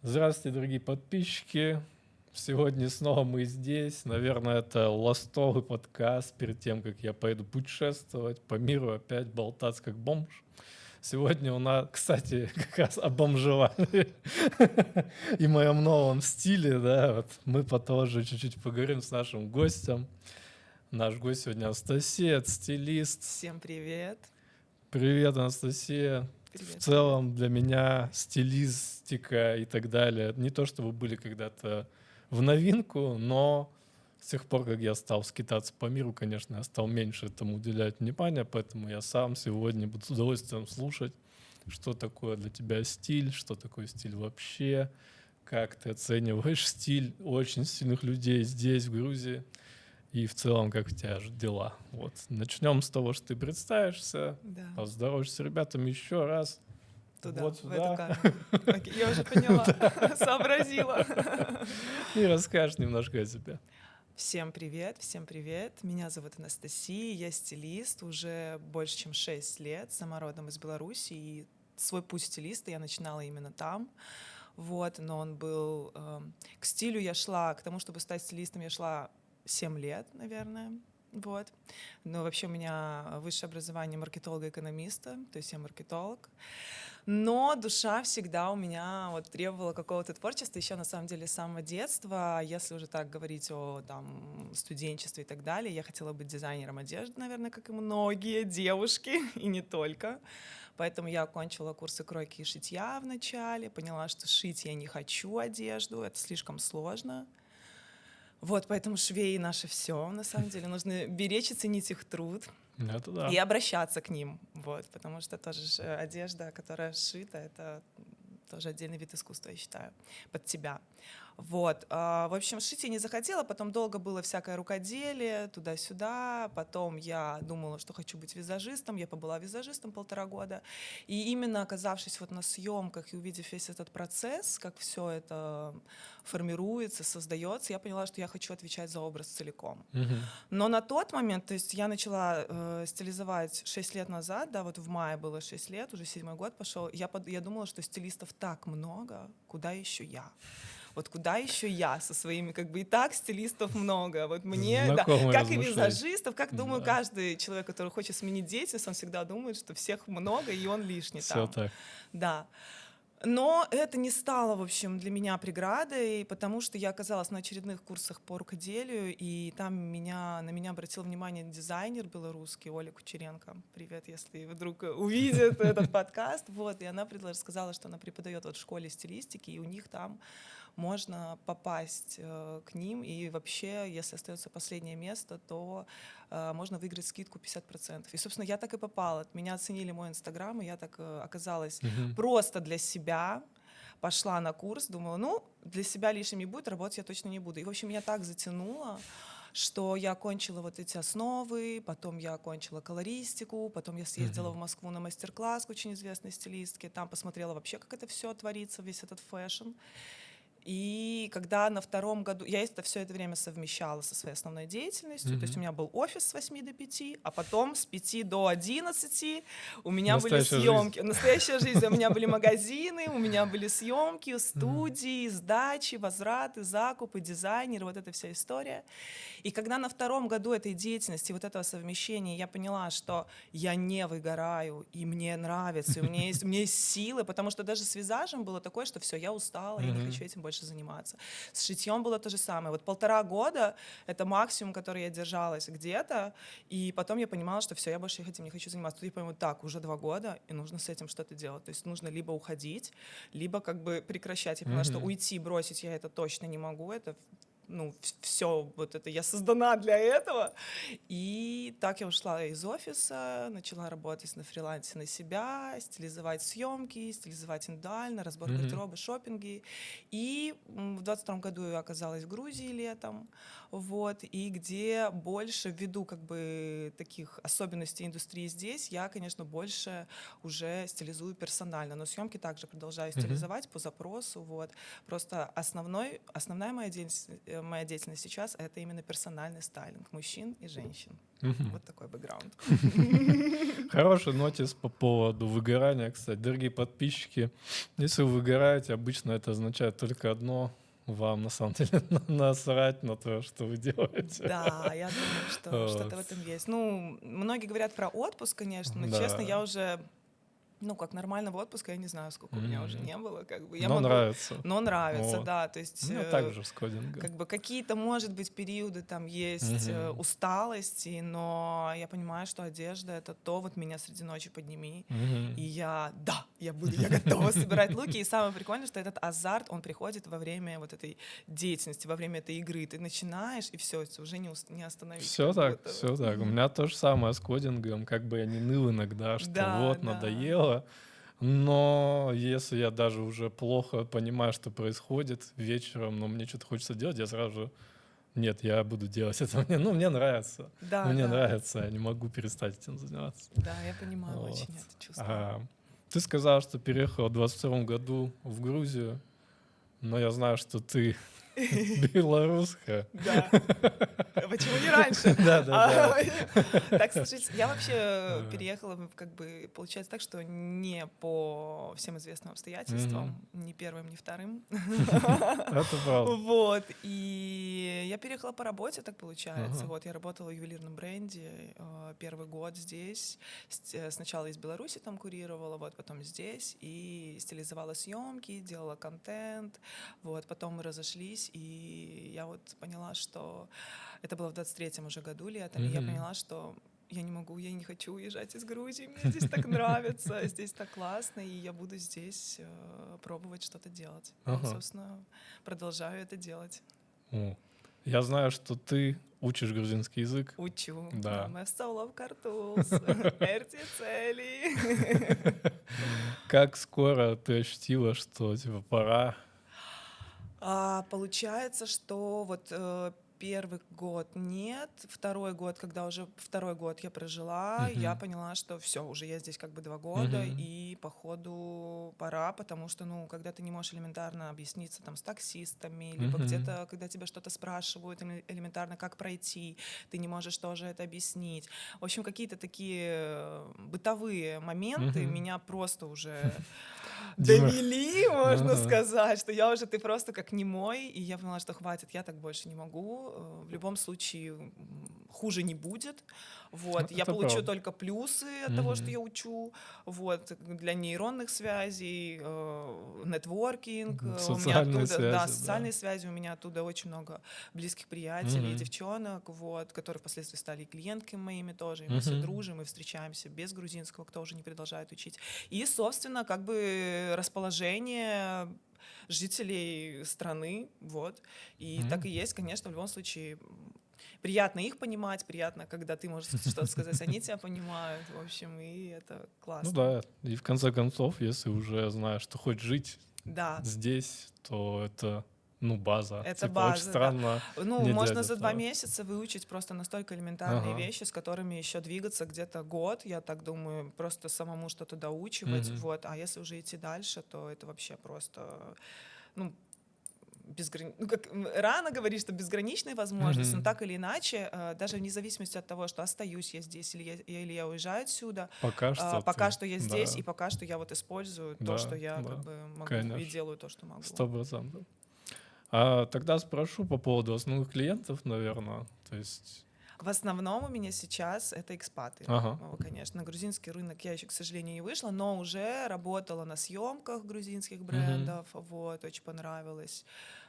Здравствуйте, дорогие подписчики. Сегодня снова мы здесь. Наверное, это ластовый подкаст перед тем, как я поеду путешествовать по миру, опять болтаться как бомж. Сегодня у нас, кстати, как раз о бомжевании и моем новом стиле, да, вот мы тоже чуть-чуть поговорим с нашим гостем. Наш гость сегодня Анастасия, это стилист. Всем привет. Привет, Анастасия. В Привет, целом для меня стилистика и так далее не то чтобы были когда-то в новинку, но с тех пор, как я стал скитаться по миру, конечно, я стал меньше этому уделять внимания, поэтому я сам сегодня буду с удовольствием слушать, что такое для тебя стиль, что такое стиль вообще, как ты оцениваешь стиль очень сильных людей здесь, в Грузии. И в целом, как у тебя же дела? Вот. Начнем с того, что ты представишься, Да, поздороваешься с ребятами еще раз. туда, Вот в эту сюда. камеру. Окей, я уже поняла, сообразила. И расскажешь немножко о себе. Всем привет, всем привет. Меня зовут Анастасия, я стилист уже больше, чем 6 лет, сама родом из Беларуси. И свой путь стилиста я начинала именно там. Вот, но он был... к стилю я шла, к тому, чтобы стать стилистом, я шла 7 лет, наверное. Вот. Но вообще у меня высшее образование маркетолога-экономиста, то есть я маркетолог. Но душа всегда у меня вот требовала какого-то творчества, еще на самом деле с самого детства. Если уже так говорить о там, студенчестве и так далее, я хотела быть дизайнером одежды, наверное, как и многие девушки, и не только. Поэтому я окончила курсы кройки и шитья в начале, поняла, что шить я не хочу одежду, это слишком сложно. Вот, поэтому швеи наше все, на самом деле. Нужно беречь и ценить их труд Это и да. обращаться к ним, вот, потому что тоже одежда, которая сшита, это тоже отдельный вид искусства, я считаю, под тебя. Вот. В общем, шить я не захотела, потом долго было всякое рукоделие, туда-сюда, потом я думала, что хочу быть визажистом, я побыла визажистом 1,5 года, и именно оказавшись вот на съемках и увидев весь этот процесс, как все это формируется, создается, я поняла, что я хочу отвечать за образ целиком. Мгм. Но на тот момент, то есть я начала стилизовать 6 лет назад, да, вот в мае было 6 лет, уже 7-й год пошел, я думала, что стилистов так много, куда еще я? Вот куда еще я со своими, как бы и так стилистов много. Вот мне, да, Знакомые как и размышления. визажистов, как, думаю, Да, каждый человек, который хочет сменить деятельность, он всегда думает, что всех много, и он лишний все там. так. Да. Но это не стало, в общем, для меня преградой, потому что я оказалась на очередных курсах по рукоделию, и там на меня обратил внимание дизайнер белорусский Оля Кучеренко. Привет, если вдруг увидит этот подкаст. Вот, и она сказала, что она преподает вот в школе стилистики, и у них там можно попасть к ним, и вообще, если остается последнее место, то можно выиграть скидку 50%. И, собственно, я так и попала. Меня оценили мой Инстаграм, и я так оказалась Мгм. просто для себя. Пошла на курс, думала, ну, для себя лишним не будет, работать я точно не буду. И, в общем, меня так затянуло, что я окончила вот эти основы, потом я окончила колористику, потом я съездила в Мгм. Москву на мастер-класс к очень известной стилистке, там посмотрела вообще, как это все творится, весь этот фэшн. И когда на 2-м году, я это все это время совмещала со своей основной деятельностью, то есть у Мгм. меня был офис с 8 до 5, а потом с 5 до 11 у меня были Настоящая жизнь. съемки. Настоящая жизнь. У меня были магазины, у меня были съемки, Мгм. студии, сдачи, возвраты, закупы, дизайнеры, вот эта вся история. И когда на 2-м году этой деятельности, вот этого совмещения, я поняла, что я не выгораю, и мне нравится, и у меня есть силы, потому что даже с визажем было такое, что все, я устала, я не хочу Мгм. этим больше заниматься. С шитьем было то же самое. Вот 1,5 года — это максимум, который я держалась где-то, и потом я понимала, что все, я больше этим не хочу заниматься. Тут я понимаю, так, уже 2 года, и нужно с этим что-то делать. То есть нужно либо уходить, либо как бы прекращать. Я поняла, что Мгм. уйти, бросить я это точно не могу, это ну, все, вот это я создана для этого. И так я ушла из офиса, начала работать на фрилансе на себя, стилизовать съемки, стилизовать индивидуально, разбор Мгм. гардероба, шопинги. И в 22-м году я оказалась в Грузии летом, вот, и где больше, ввиду как бы таких особенностей индустрии здесь, я, конечно, больше уже стилизую персонально, но съемки также продолжаю Мгм. стилизовать по запросу, вот. Просто основная моя деятельность моя деятельность сейчас — это именно персональный стайлинг мужчин и женщин. Мгм. Вот такой бэкграунд. Хороший нотис по поводу выгорания, кстати. Дорогие подписчики, если вы выгораете, обычно это означает только одно: вам на самом деле насрать на то, что вы делаете. Да, я думаю, что что-то в Вот. этом есть. Ну, многие говорят про отпуск, конечно, но, честно, я Да. уже, ну, как нормального отпуска, я не знаю, сколько у меня уже Мгм. не было, как бы. Я Но могу, нравится. но нравится, Вот. да, то У есть меня также с кодингом. как бы какие-то, может быть, периоды там есть Мгм. усталости, но я понимаю, что одежда — это то, вот меня среди ночи подними, и Мгм. я готова собирать луки. И самое прикольное, что этот азарт, он приходит во время вот этой деятельности, во время этой игры. Ты начинаешь, и все, уже не остановить, Все как так, будто бы. все так. У меня то же самое с кодингом. Как бы я ни ныл иногда, что Да, вот, да. надоело. Но если я даже уже плохо понимаю, что происходит вечером, но мне что-то хочется делать, я сразу же: нет, я буду делать это. Мне нравится. Да, Мне да. нравится, я не могу перестать этим заниматься. Да, я понимаю Вот. очень это чувство. А, ты сказал, что переехал в 22 году в Грузию, но я знаю, что ты белорусская. Да. Почему не раньше? Да-да-да. Так, слушайте, я вообще переехала, как бы, получается так, что не по всем известным Мгм. обстоятельствам, ни первым, ни вторым. Это правда. Вот, и я переехала по работе, так получается. Ага. Вот, я работала в ювелирном бренде первый год здесь. Сначала из Беларуси там курировала, вот, потом здесь, и стилизовала съемки, делала контент. Вот, потом мы разошлись, и я вот поняла, что это было в 23-м уже году летом, и я Мгм. поняла, что я не могу, я не хочу уезжать из Грузии, мне здесь так нравится, здесь так классно, и я буду здесь пробовать что-то делать. И, Ага. собственно, продолжаю это делать. О. Я знаю, что ты учишь грузинский язык. Учу. Да, Да. мы в картуз, эрти цели. Как скоро ты ощутила, что типа пора? Получается, что вот первый год нет, второй год, когда уже второй год я прожила, я Мгм. поняла, что все, уже я здесь как бы 2 года, Мгм. и походу пора, потому что, ну, когда ты не можешь элементарно объясниться там с таксистами, либо Мгм. где-то, когда тебя что-то спрашивают, элементарно, как пройти, ты не можешь тоже это объяснить. В общем, какие-то такие бытовые моменты Мгм. меня просто уже Дима. довели, можно Ага. сказать, что я уже, ты просто как немой, и я поняла, что хватит, я так больше не могу. В любом случае хуже не будет. Вот, я Это получу правда. только плюсы от того, что Мгм. я учу. Вот, для нейронных связей, нетворкинг, у меня Социальные оттуда, да, связи, да. социальные связи, у меня оттуда очень много близких приятелей, Мгм. девчонок, вот, которые впоследствии стали клиентками моими тоже, и мы все Мгм. дружим, и встречаемся без грузинского, кто уже не продолжает учить. И, собственно, как бы расположение жителей страны, вот. И так М. и есть, конечно, в любом случае приятно их понимать, приятно, когда ты можешь что-то сказать, они тебя понимают, в общем, и это Ну классно. да, и в конце концов, если уже знаешь, что хочешь жить Да, здесь, то это, ну, база. это Типа очень база, да. странно Ну, не можно делать за 2 этого. месяца выучить просто настолько элементарные Ага. вещи, с которыми еще двигаться где-то год, я так думаю, просто самому что-то доучивать, Мгм. вот. А если уже идти дальше, то это вообще просто, ну, ну, как рано говорить, что безграничные возможности, но Мгм. так или иначе, даже вне зависимости от того, что остаюсь я здесь или я уезжаю отсюда, Пока что пока ты, что я здесь, и да, пока что я вот использую то, что да, я как да, бы могу, и конечно, делаю то, что могу. 100%. А тогда спрошу по поводу основных клиентов, наверное. То есть, В основном у меня сейчас это экспаты. ага. Конечно, на грузинский рынок я еще, к сожалению, не вышла, но уже работала на съемках грузинских Мгм. брендов, вот, очень понравилось.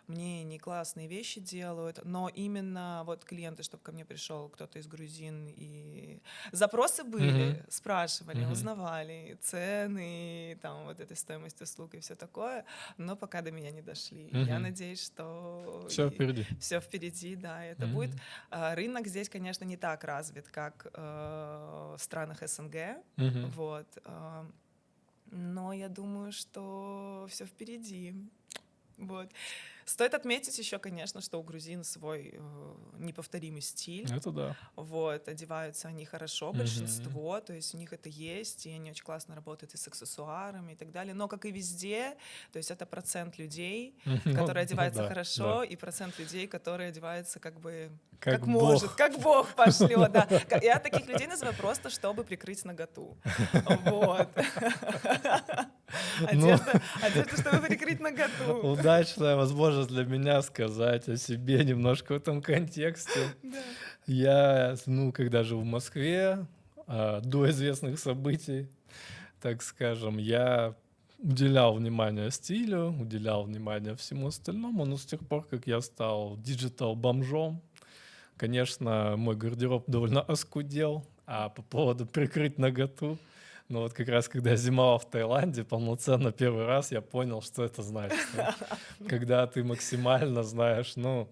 Мне не классные вещи делают, но именно вот клиенты, чтобы ко мне пришел кто-то из грузин, и запросы Мгм. были, спрашивали, Мгм. узнавали цены, там вот этой стоимость услуг и все такое, но пока до меня не дошли. Я Мгм. надеюсь, что Все впереди. все впереди, да, это будет. Мгм. Рынок здесь, конечно, не так развит, как в странах СНГ, Мгм. вот, но я думаю, что все впереди. Вот. Стоит отметить еще, конечно, что у грузин свой неповторимый стиль. Это да. Вот, одеваются они хорошо, Мгм. большинство, то есть у них это есть, и они очень классно работают и с аксессуарами и так далее. Но, как и везде, то есть это процент людей, которые Ну одеваются да, да. хорошо, и процент людей, которые одеваются как бы Как как может, бог. как Бог пошлет, да. Я таких людей называю просто, чтобы прикрыть наготу. Вот. Ну, Одежда, чтобы прикрыть наготу. удачная возможность для меня сказать о себе немножко в этом контексте. Да. Я, ну, когда жил в Москве, до известных событий, так скажем, я уделял внимание стилю, уделял внимание всему остальному, но с тех пор, как я стал диджитал-бомжом, конечно, мой гардероб довольно оскудел, а по поводу прикрыть наготу, ну вот как раз когда я зимовал в Таиланде, полноценно первый раз я понял, что это значит. Когда ты максимально знаешь, ну,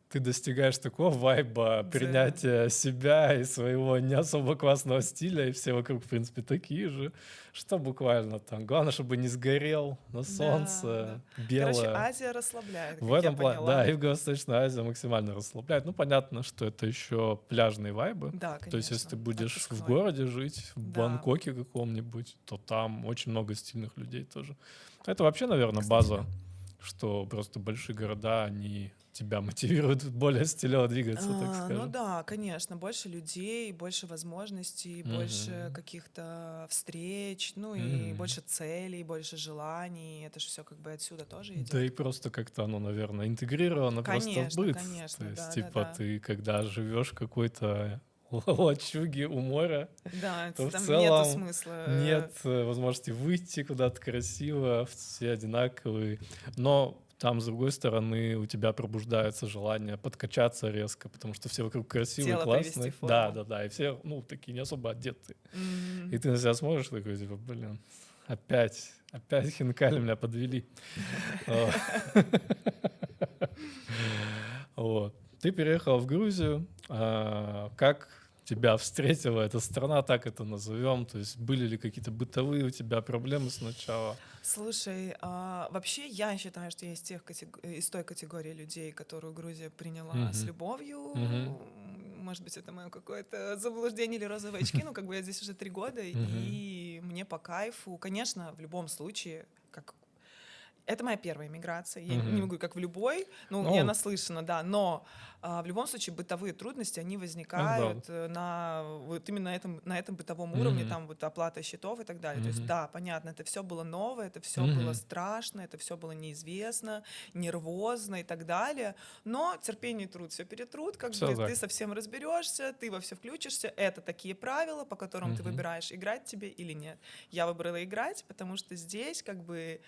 ты достигаешь такого вайба Да. принятия себя и своего не особо классного стиля, и все вокруг, в принципе, такие же, что буквально там. Главное, чтобы не сгорел на Да, да. солнце, Короче, белое. Азия расслабляет, В как я этом плане, да, поняла. Юго-Восточная Азия максимально расслабляет. Ну, понятно, что это еще пляжные вайбы. Да, То есть, если ты конечно, будешь в отпускной. городе жить, в Да, Бангкоке каком-нибудь, то там очень много стильных людей тоже. Это вообще, наверное, кстати, да. база, что просто большие города, они тебя мотивируют более стилево двигаться, так Ну скажем. да, конечно, больше людей, больше возможностей, больше Мгм. каких-то встреч, ну и Мгм. больше целей, больше желаний. Это же все как бы отсюда тоже Да и идет. просто как-то оно, наверное, интегрировано просто в Конечно, быт. То конечно, есть, да, да, типа, да. ты когда живешь в какой-то лачуге у моря, Да, то в там нету целом смысла. нет возможности выйти куда-то красиво, все одинаковые. Но там, с другой стороны, у тебя пробуждается желание подкачаться резко, потому что все вокруг красивые, Тело привести классные. в Да, форму. да, да, и все, ну, такие не особо одетые. И Мгм. ты на себя смотришь такой, типа, блин, опять хинкали меня подвели. А, Вот. Ты переехал в Грузию. Как тебя встретила эта страна, так это назовем? То есть были ли какие-то бытовые у тебя проблемы сначала? Слушай, вообще я считаю, что я из той категории людей, которую Грузия приняла с Мгм. Мгм. любовью. Может быть, это мое какое-то заблуждение или розовые очки, но как бы я здесь уже 3 года, Мгм. и мне по кайфу. Конечно, в любом случае, как это моя первая миграция. Я не Мгм. могу, как в любой, ну, я Ну, наслышана, да, но в любом случае бытовые трудности, они это правда. возникают на вот именно на этом бытовом уровне, Мгм. там вот оплата счетов и так далее. То есть, Мгм. да, понятно, это все было новое, это все было Мгм. страшно, это все было неизвестно, нервозно и так далее, но терпение и труд все перетрут, как Все бы ты так. совсем разберешься, ты во все включишься, это такие правила, по которым ты Мгм. выбираешь, играть тебе или нет. Я выбрала играть, потому что здесь как бы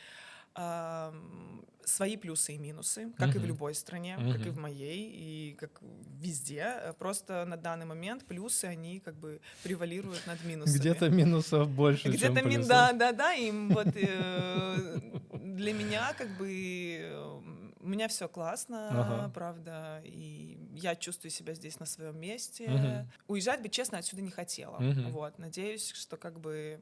свои плюсы и минусы, как и в Мгм. любой стране, как и в Мгм. моей, и как везде. Просто на данный момент плюсы, они как бы превалируют над минусами. Где-то минусов больше, чем Где-то плюсов. да, да, да, и вот для меня как бы у меня все классно, Ага. правда, и я чувствую себя здесь на своем месте. Мгм. Уезжать бы, честно, отсюда не хотела. Мгм. Вот, надеюсь, что как бы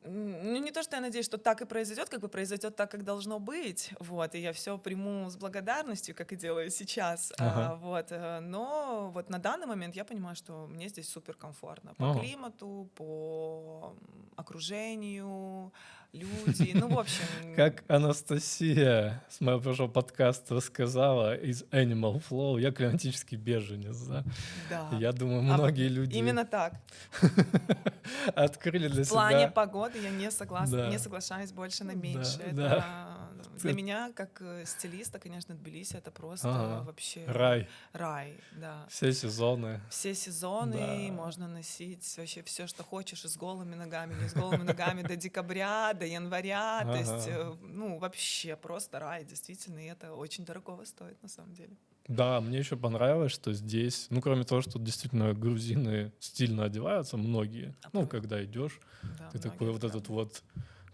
ну, не то, что я надеюсь, что так и произойдет, как бы произойдет так, как должно быть, вот, и я все приму с благодарностью, как и делаю сейчас, Ага. вот, но вот на данный момент я понимаю, что мне здесь супер комфортно по Ага. климату, по окружению, люди, ну, в общем, Как Анастасия с моего прошлого подкаста сказала из Animal Flow, я климатический беженец, да. да, Я думаю, многие люди именно так. открыли В для плане себя. погоды я не Да, соглашаюсь больше на да, меньше. да. Это для Ты- меня, как стилиста, конечно, Тбилиси это просто Ага. вообще Рай. рай, да. Все сезоны. Все сезоны Да. можно носить вообще все, что хочешь, и с голыми ногами, не с голыми ногами до декабря, до января. То есть, Ага. ну, вообще просто рай, действительно, и это очень дорогого стоит на самом деле. Да, мне еще понравилось, что здесь, ну, кроме того, что действительно грузины стильно одеваются, многие, ну, Абсолютно. когда идешь, Да, ты многие, такой это вот этот правда. вот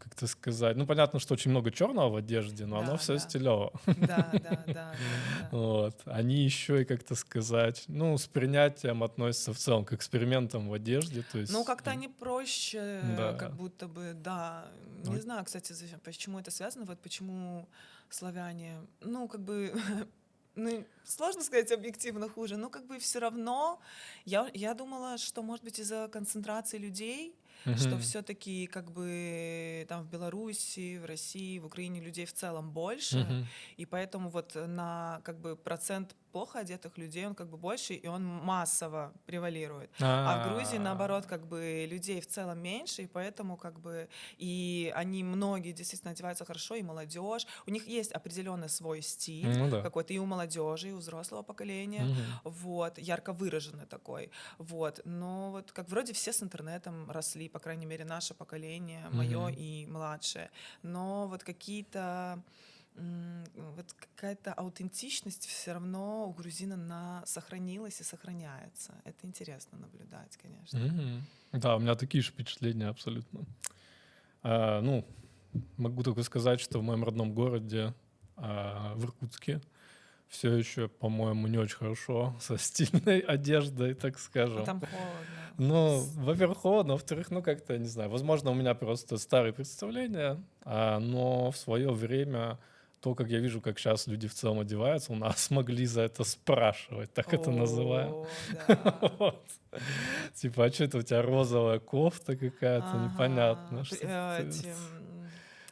как-то сказать, ну, понятно, что очень много черного в одежде, но оно Да, все да. стилево. Да, да, да, да, да. Вот. Они еще и, как-то сказать, ну, с принятием относятся в целом к экспериментам в одежде, то Ну, есть, как-то они проще, как да. будто бы, да. Не Ок. знаю, кстати, почему это связано, вот почему славяне, ну, как бы, ну, сложно сказать объективно хуже, но как бы все равно я думала, что, может быть, из-за концентрации людей, что Мгм. все-таки как бы там в Беларуси, в России, в Украине людей в целом больше, Мгм. и поэтому вот на как бы процент плохо одетых людей он как бы больше, и он массово превалирует. А в Грузии, наоборот, А, как бы людей в целом меньше, и поэтому как бы и они многие действительно одеваются хорошо, и молодежь. У них есть определенный свой стиль ну да. какой-то и у молодежи, и у взрослого поколения, Мгм. вот, ярко выраженный такой, вот. Но вот как вроде все с интернетом росли, по крайней мере, наше поколение, мое Мгм. и младшее. Но вот какие-то вот какая-то аутентичность все равно у грузина сохранилась и сохраняется. Это интересно наблюдать, конечно. Мгм. Да, у меня такие же впечатления абсолютно. Ну, могу только сказать, что в моем родном городе, в Иркутске, все еще, по-моему, не очень хорошо со стильной одеждой, так Ну, скажем. там холодно. Ну, во-первых, холодно, во-вторых, ну, как-то, не знаю, возможно, у меня просто старые представления, но в свое время то, как я вижу, как сейчас люди в целом одеваются, у нас могли за это спрашивать, так это называем. О, да. Вот. Типа, а что это у тебя розовая кофта какая-то, непонятно, Ага. что ты... Эти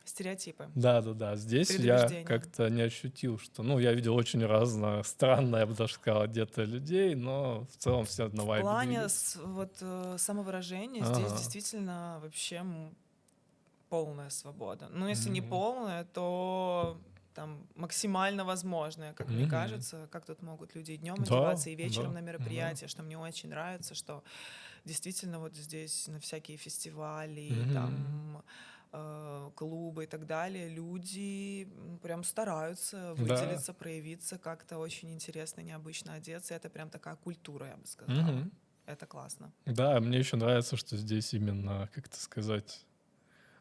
стереотипы, Да-да-да, здесь я предубеждения. как-то не ощутил, что... Ну, я видел очень разно, странно, я бы даже сказал, одетых людей, но в целом все на В вайбе плане двигались. вот самовыражения здесь Ага. действительно вообще полная свобода. Ну, если не Мгм. полная, то там максимально возможная, как мне Мгм. кажется, как тут могут люди и днем Да, одеваться, и вечером да, на да. мероприятия, что мне очень нравится, что действительно вот здесь на всякие фестивали, Мгм. там клубы и так далее, люди прям стараются Да. выделиться, проявиться как-то очень интересно, необычно одеться. Это прям такая культура, я бы сказала. Мгм. Это классно. Да, мне еще нравится, что здесь именно, как это сказать,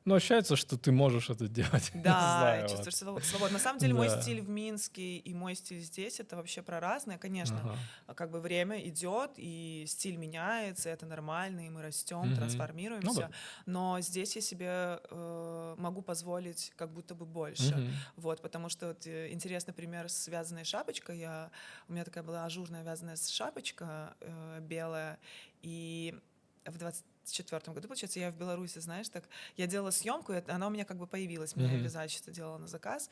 ну, ощущается, что ты можешь это делать. Не Да, и знаю, вот. чувствуешь свободу. На самом деле мой Да. стиль в Минске и мой стиль здесь это вообще про разное. Конечно, Ага. как бы время идет, и стиль меняется, это нормально, и мы растем, Мгм. Ну да. трансформируемся. Но здесь я себе могу позволить как будто бы больше. Мгм. Вот, потому что вот, интересный пример с вязаной шапочкой. У меня такая была ажурная вязаная шапочка белая, и в 24 году, получается, я в Беларуси, знаешь, так я делала съемку, и она у меня как бы появилась, мне Мгм. вязальщица делала на заказ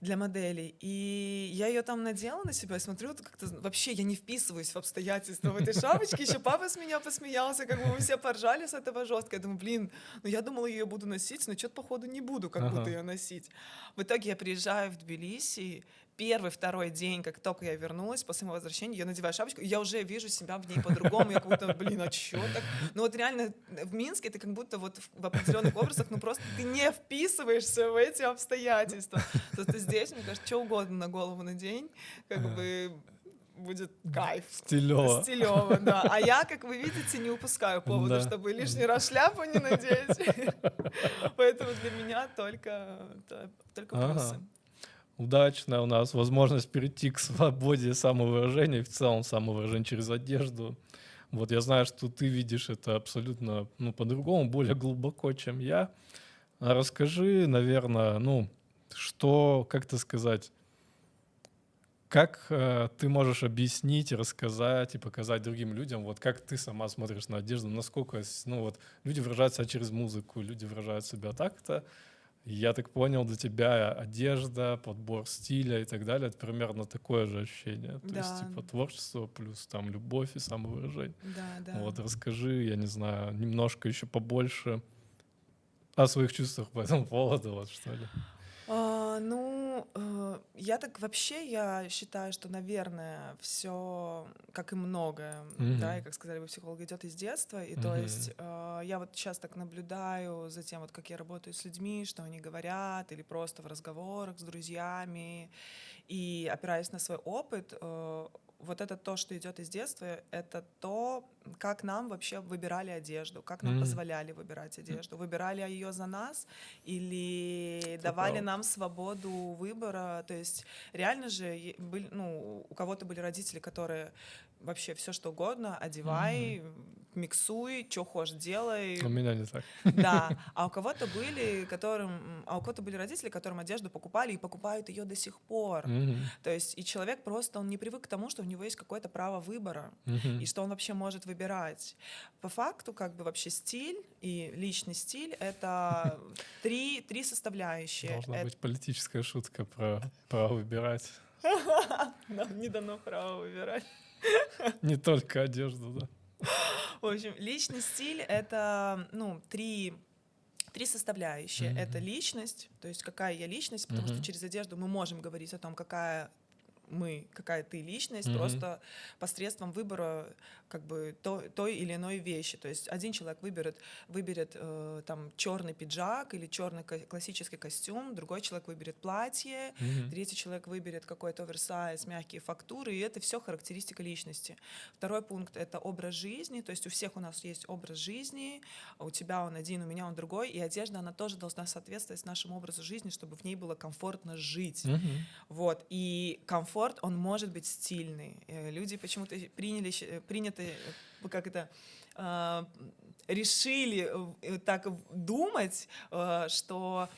для моделей, и я ее там надела на себя, и смотрю, вот как-то вообще я не вписываюсь в обстоятельства в этой шапочке, еще папа с меня посмеялся, как бы мы все поржали с этого жестко, я думаю, блин, ну я думала, ее буду носить, но что-то походу не буду как будто Ага. ее носить. В итоге я приезжаю в Тбилиси, первый, второй день, как только я вернулась после моего возвращения, я надеваю шапочку, и я уже вижу себя в ней по-другому, я как будто, блин, а чё так? Ну вот реально в Минске ты как будто вот в определенных образах, ну просто ты не вписываешься в эти обстоятельства. Зато здесь, мне кажется, что угодно на голову надень, как бы будет кайф. Стилево. Стилево, да. А я, как вы видите, не упускаю повода, Да. чтобы лишний раз шляпу не надеть. Поэтому для меня только плюсы. Ага. Удачная у нас возможность перейти к свободе самовыражения, и в целом самовыражение через одежду. Вот я знаю, что ты видишь это абсолютно, ну, по-другому, более глубоко, чем я. А расскажи, наверное, ну, что, как это сказать, как ты можешь объяснить, рассказать и показать другим людям, вот как ты сама смотришь на одежду, насколько, ну, вот люди выражают себя через музыку, люди выражают себя так-то. Я так понял, для тебя одежда, подбор стиля и так далее — это примерно такое же ощущение. То есть, Да, типа, творчество плюс там любовь и самовыражение. да, да. Вот, расскажи, я не знаю, немножко еще побольше о своих чувствах по этому поводу, вот что ли. Ну, я так вообще, я считаю, что, наверное, все, как и многое, да, и Мгм. как сказали бы психологи, идет из детства. И то есть Мгм. я вот сейчас так наблюдаю за тем, вот как я работаю с людьми, что они говорят, или просто в разговорах с друзьями, и опираясь на свой опыт, вот это то, что идет из детства, это то, как нам вообще выбирали одежду, как нам позволяли выбирать одежду. Выбирали ее за нас или Это давали правда. нам свободу выбора. То есть реально же ну, у кого-то были родители, которые вообще все что угодно, одевай, миксуй, что хочешь делай. У меня не так. Да, а у кого-то были родители, которым одежду покупали и покупают ее до сих пор. Мгм. То есть и человек просто, он не привык к тому, что у него есть какое-то право выбора, и Мгм. что он вообще может выбирать. По факту, как бы вообще стиль и личный стиль — это три составляющие. Должна быть политическая шутка про право выбирать. Нам не дано право выбирать. Не только одежду, да. В общем, личный стиль — это, ну, три составляющие. Это Мгм. личность, то есть какая я личность, потому что Мгм. через одежду мы можем говорить о том, какая ты личность, Мгм. просто посредством выбора как бы той или иной вещи. То есть один человек выберет там черный пиджак или черный классический костюм, другой человек выберет платье, Мгм. третий человек выберет какой-то оверсайз, мягкие фактуры, и это все характеристика личности. Второй пункт — это образ жизни, то есть у всех у нас есть образ жизни, у тебя он один, у меня он другой, и одежда, она тоже должна соответствовать нашему образу жизни, чтобы в ней было комфортно жить. Мгм. Вот, и комфорт, он может быть стильный. Люди почему-то как это, а, решили так думать, что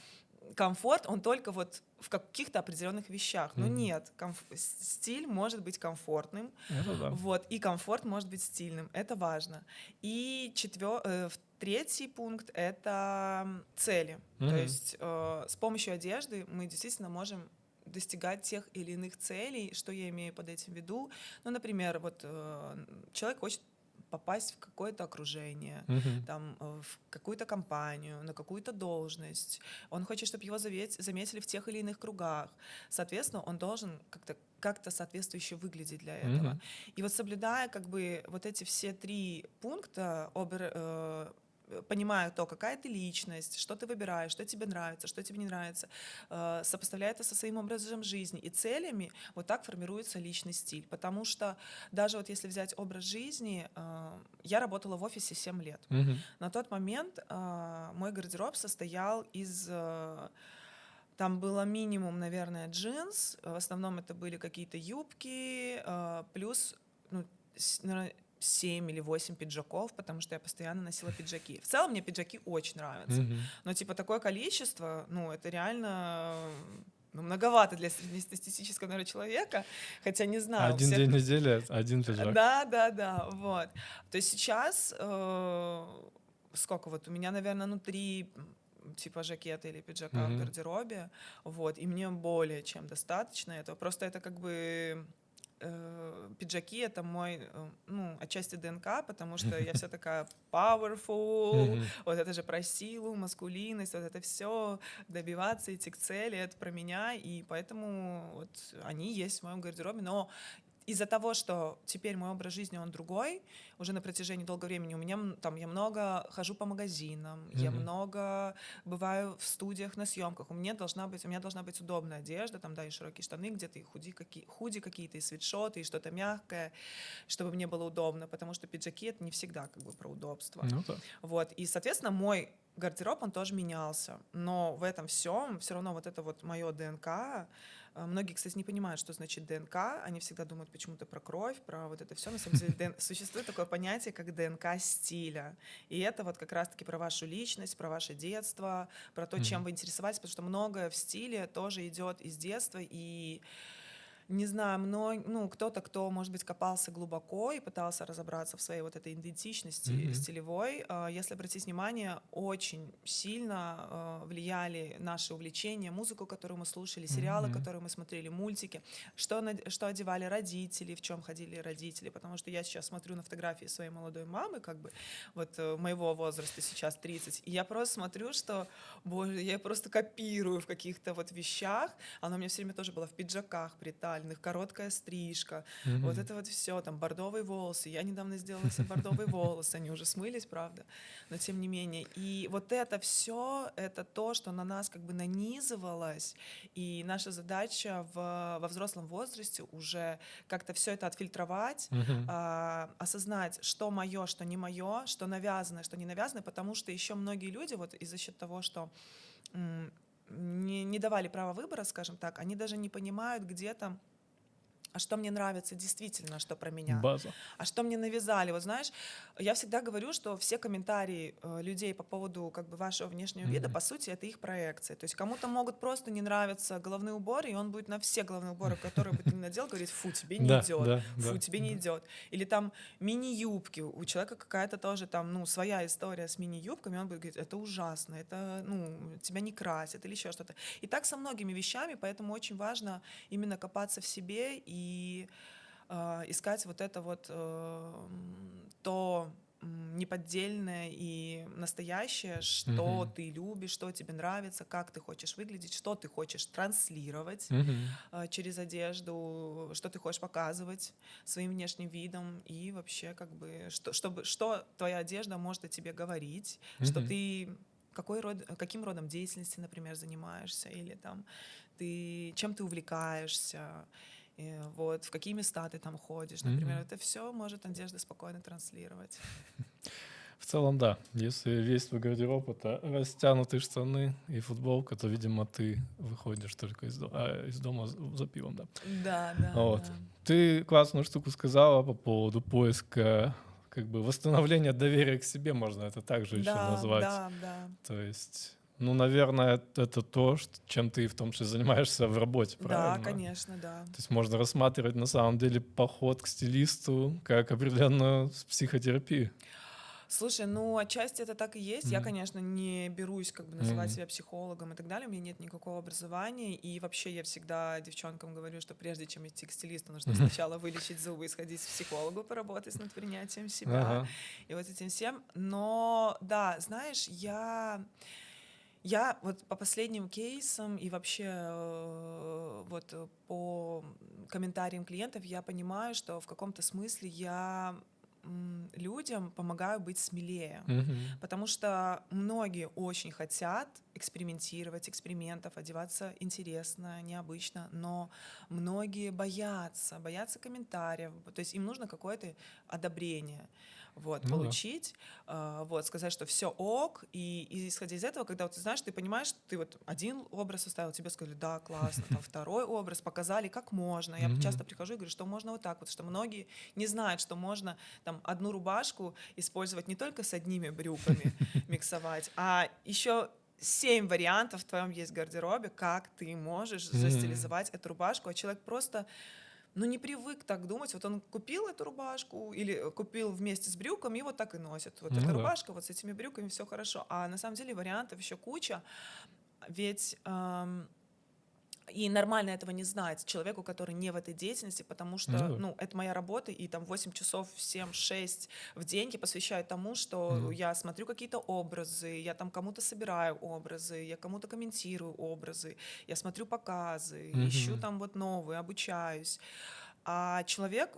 комфорт, он только вот в каких-то определенных вещах. Но Мгм. нет, стиль может быть комфортным, Это да. вот, и комфорт может быть стильным, это важно. И третий пункт — это цели. То Мгм. есть с помощью одежды мы действительно можем достигать тех или иных целей. Что я имею под этим в виду? Ну, например, вот человек хочет попасть в какое-то окружение, Мгм. там, в какую-то компанию, на какую-то должность. Он хочет, чтобы его заметили в тех или иных кругах. Соответственно, он должен как-то соответствующе выглядеть для этого. Мгм. И вот соблюдая как бы вот эти все три пункта, понимая то, какая ты личность, что ты выбираешь, что тебе нравится, что тебе не нравится, сопоставляя это со своим образом жизни и целями, вот так формируется личный стиль. Потому что даже вот если взять образ жизни, я работала в офисе 7 лет. Мгм. На тот момент мой гардероб состоял из там было минимум, наверное, джинс. В основном это были какие-то юбки, плюс, ну, наверное, 7 или 8 пиджаков, потому что я постоянно носила пиджаки. В целом мне пиджаки очень нравятся. Мгм. Но типа такое количество, ну, это реально многовато для среднестатистического, наверное, человека. Хотя не знаю, у Один всех... день недели, один пиджак. Да, да, да, вот. То есть сейчас сколько вот у меня, наверное, ну 3 типа жакета или пиджака в Мгм. гардеробе, вот, и мне более чем достаточно этого. Просто это как бы пиджаки — это мой, ну, отчасти ДНК, потому что я вся такая powerful, Мгм. вот это же про силу, маскулинность, вот это все, добиваться, идти к цели, это про меня, и поэтому вот они есть в моем гардеробе, но из-за того, что теперь мой образ жизни, он другой, уже на протяжении долгого времени у меня там, я много хожу по магазинам, я Мгм. много бываю в студиях на съемках, у меня должна быть удобная одежда, там, да, и широкие штаны, где-то и худи какие-то, и свитшоты, и что-то мягкое, чтобы мне было удобно, потому что пиджаки — это не всегда как бы про удобство. Ну да. Вот, и, соответственно, мой гардероб, он тоже менялся, но в этом всем все равно вот это вот мое ДНК. Многие, кстати, не понимают, что значит ДНК. Они всегда думают почему-то про кровь, про вот это все. На самом деле существует такое понятие, как ДНК стиля. И это вот как раз-таки про вашу личность, про ваше детство, про то, чем Мгм. вы интересовались, потому что многое в стиле тоже идет из детства. И не знаю, ну, кто-то, кто, может быть, копался глубоко и пытался разобраться в своей вот этой идентичности Мгм. стилевой, если обратить внимание, очень сильно влияли наши увлечения, музыку, которую мы слушали, сериалы, Мгм. которые мы смотрели, мультики, что одевали родители, в чем ходили родители, потому что я сейчас смотрю на фотографии своей молодой мамы, как бы, вот моего возраста сейчас 30, и я просто смотрю, что, боже, я просто копирую в каких-то вот вещах, она у меня все время тоже была в пиджаках при талии, причесальных, короткая стрижка, вот Мгм. это вот все, там бордовые волосы. Я недавно сделала себе бордовые волосы, они уже смылись, правда, но тем не менее. И вот это все, это то, что на нас как бы нанизывалось, и наша задача во взрослом возрасте уже как-то все это отфильтровать, Мгм. осознать, что мое, что не мое, что навязанное, что не навязанное, потому что еще многие люди вот из-за счет того, что м, не давали права выбора, скажем так, они даже не понимают где-то, а что мне нравится действительно, что про меня, База. а что мне навязали. Вот знаешь, я всегда говорю, что все комментарии людей по поводу как бы вашего внешнего вида, Мгм. по сути, это их проекция. То есть кому-то могут просто не нравиться головные уборы, и он будет на все головные уборы, которые бы ты ни надел, говорить: фу, тебе не Да, идет, да, фу, да, тебе не да. идет. Или там мини-юбки. У человека какая-то тоже там, ну, своя история с мини-юбками, он будет говорить: это ужасно, это, ну, тебя не красит или еще что-то. И так со многими вещами, поэтому очень важно именно копаться в себе и искать вот это вот то неподдельное и настоящее, что Мгм. ты любишь, что тебе нравится, как ты хочешь выглядеть, что ты хочешь транслировать Мгм. через одежду, что ты хочешь показывать своим внешним видом и вообще как бы что твоя одежда может о тебе говорить, что Мгм. ты каким родом деятельности, например, занимаешься, или там чем ты увлекаешься, вот, в какие места ты там ходишь, например, Мгм. это все может одежда спокойно транслировать. В целом, да. Если весь твой гардероб — это растянутые штаны и футболка, то, видимо, ты выходишь только из дома за пивом, да. Да, да, Вот. да. Ты классную штуку сказала по поводу поиска, как бы восстановления доверия к себе, можно это также еще Да, назвать. да, да. То есть, ну, наверное, это то, чем ты в том числе занимаешься в работе, Да, правильно? конечно, да. То есть можно рассматривать на самом деле поход к стилисту как определенную психотерапию. Слушай, ну, отчасти это так и есть. Я, Мгм. конечно, не берусь как бы называть Мгм. себя психологом и так далее. У меня нет никакого образования. И вообще я всегда девчонкам говорю, что прежде чем идти к стилисту, нужно сначала вылечить зубы и сходить к психологу, поработать над принятием себя Ага. и вот этим всем. Но да, знаешь, я вот по последним кейсам и вообще по комментариям клиентов я понимаю, что в каком-то смысле я людям помогаю быть смелее, Мгм. потому что многие очень хотят экспериментировать, экспериментов, одеваться интересно, необычно, но многие боятся комментариев, то есть им нужно какое-то одобрение вот, Ну да. получить, вот, сказать, что все ок, и исходя из этого, когда вот, ты знаешь, ты понимаешь, ты вот один образ оставил, тебе сказали: да, классно, там второй образ, показали, как можно. Я Мгм. часто прихожу и говорю, что можно вот так вот, что многие не знают, что можно там одну рубашку использовать не только с одними брюками, миксовать, а еще 7 вариантов в твоем есть гардеробе, как ты можешь Мгм. застилизовать эту рубашку, а человек просто ну, не привык так думать. Вот он купил эту рубашку или купил вместе с брюками и вот так и носит. Вот эта Ну да. рубашка, вот с этими брюками все хорошо. А на самом деле вариантов еще куча. Ведь и нормально этого не знать человеку, который не в этой деятельности, потому Ну что, да. ну, это моя работа, и там 8 часов, 7-6 в день я посвящаю тому, что Мгм. я смотрю какие-то образы, я там кому-то собираю образы, я кому-то комментирую образы, я смотрю показы, ищу Мгм. там вот новые, обучаюсь. А человек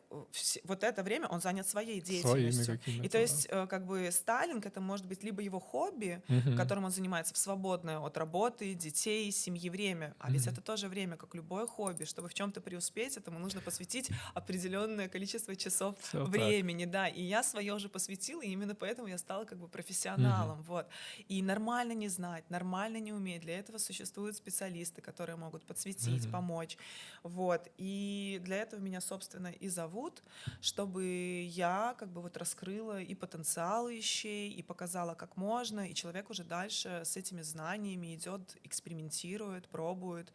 вот это время он занят своей Своими деятельностью. И то какими-то, да. есть как бы стайлинг это может быть либо его хобби, Мгм. которым он занимается в свободное от работы, детей, семьи время. А ведь Мгм. это тоже время, как любое хобби. Чтобы в чем-то преуспеть, этому нужно посвятить определенное количество часов Всё так. времени, да. И я свое уже посвятила, и именно поэтому я стала как бы Мгм. профессионалом, вот. И нормально не знать, нормально не уметь. Для этого существуют специалисты, которые могут подсветить, Мгм. помочь, вот. И для этого меня, собственно, и зовут, чтобы я как бы вот раскрыла и потенциал вещей, и показала, как можно, и человек уже дальше с этими знаниями идет, экспериментирует, пробует,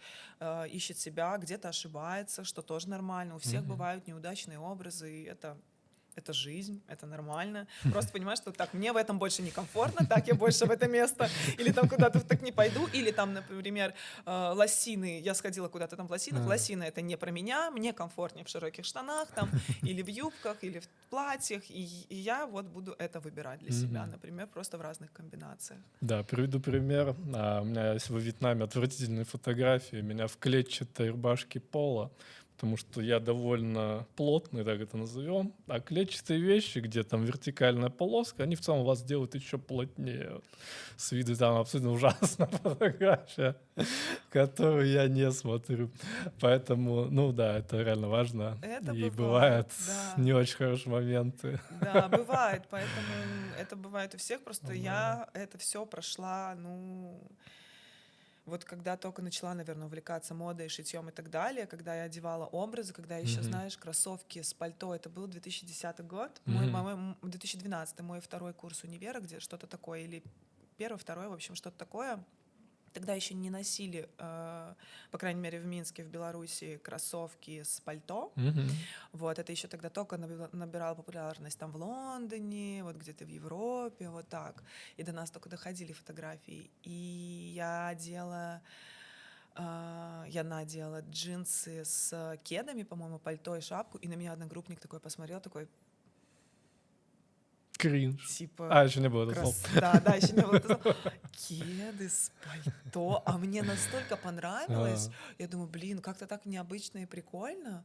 ищет себя, где-то ошибается, что тоже нормально. У всех Мгм. бывают неудачные образы, и это жизнь, это нормально. Просто понимаешь, что так, мне в этом больше некомфортно, так я больше в это место, или там куда-то так не пойду, или там, например, лосины, я сходила куда-то там в лосинах, А. лосины это не про меня, мне комфортнее в широких штанах там, или в юбках, или в платьях, и я вот буду это выбирать для себя, Мгм. например, просто в разных комбинациях. Да, приведу пример. У меня есть во Вьетнаме отвратительные фотографии меня в клетчатой рубашке поло. потому что я довольно плотный, так это назовем, а клетчатые вещи, где там вертикальная полоска, они в целом вас делают еще плотнее. Вот. С виду там абсолютно ужасная фотография, которую я не смотрю. Поэтому, ну да, это реально важно. Это И бывает, бывают да. не очень хорошие моменты. Да, бывает, поэтому это бывает у всех, просто Да. я это все прошла, ну, вот когда только начала, наверное, увлекаться модой, шитьем и так далее, когда я одевала образы, когда еще, Мгм. знаешь, кроссовки с пальто, это был 2010 год, Мгм. 2012 мой второй курс универа, где что-то такое, или первый, второй, в общем, что-то такое. Тогда еще не носили, по крайней мере, в Минске, в Беларуси, кроссовки с пальто. Мгм. Вот, это еще тогда только набирало популярность там в Лондоне, вот где-то в Европе, вот так. И до нас только доходили фотографии. И я надела джинсы с кедами, по-моему, пальто и шапку, и на меня одногруппник такой посмотрел, такой, Кринж. типа, А, еще не было этого слова. Да, да, еще не было этого. Кеды с пальто. А мне настолько понравилось. А, Я думаю, блин, как-то так необычно и прикольно.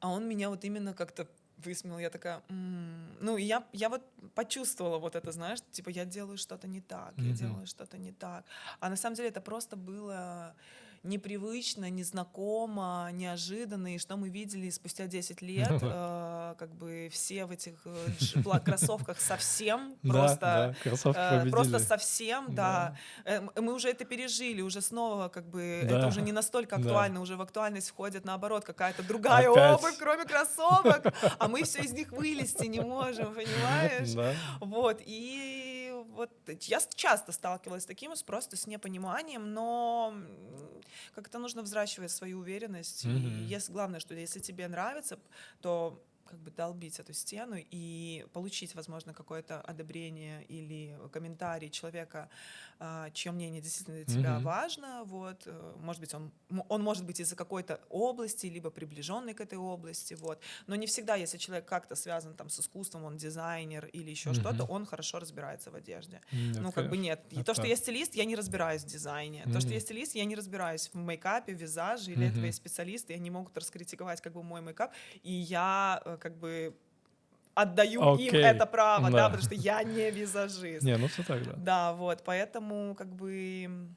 А он меня вот именно как-то высмеял. Я такая, ну, и я вот почувствовала вот это, знаешь, типа я делаю что-то не так, я мгм. делаю что-то не так. А на самом деле это просто было непривычно, незнакомо, неожиданно, и что мы видели спустя 10 лет, Ну да. как бы все в этих кроссовках совсем, Да, да, кроссовки просто победили. совсем, да. Да, Мы уже это пережили, уже снова как бы это уже да, не настолько да. актуально, уже в актуальность входит наоборот какая-то другая обувь, Опять. кроме кроссовок, а мы все из них вылезти не можем, понимаешь? Да. Вот, и вот я часто сталкивалась с таким, просто с непониманием, но как-то нужно взращивать свою уверенность, и Мгм. если, главное, что если тебе нравится, то как бы долбить эту стену и получить, возможно, какое-то одобрение или комментарий человека, чье мнение действительно для тебя Мгм. важно, вот, может быть, он может быть из-за какой-то области, либо приближенный к этой области, вот, но не всегда, если человек как-то связан там с искусством, он дизайнер или еще что-то, Мгм. он хорошо разбирается в одежде. Нет, Ну, как бы конечно. нет. И то, что Это я стилист, я не разбираюсь в дизайне. То, что я Мгм. стилист, я не разбираюсь в мейкапе, в визаже, или этого Мгм. есть специалисты, и они могут раскритиковать как бы мой мейкап, и я как бы отдаю им это Окей. право, да, Да. потому что я не визажист. Не, ну все так, да. Да, вот, поэтому как бы,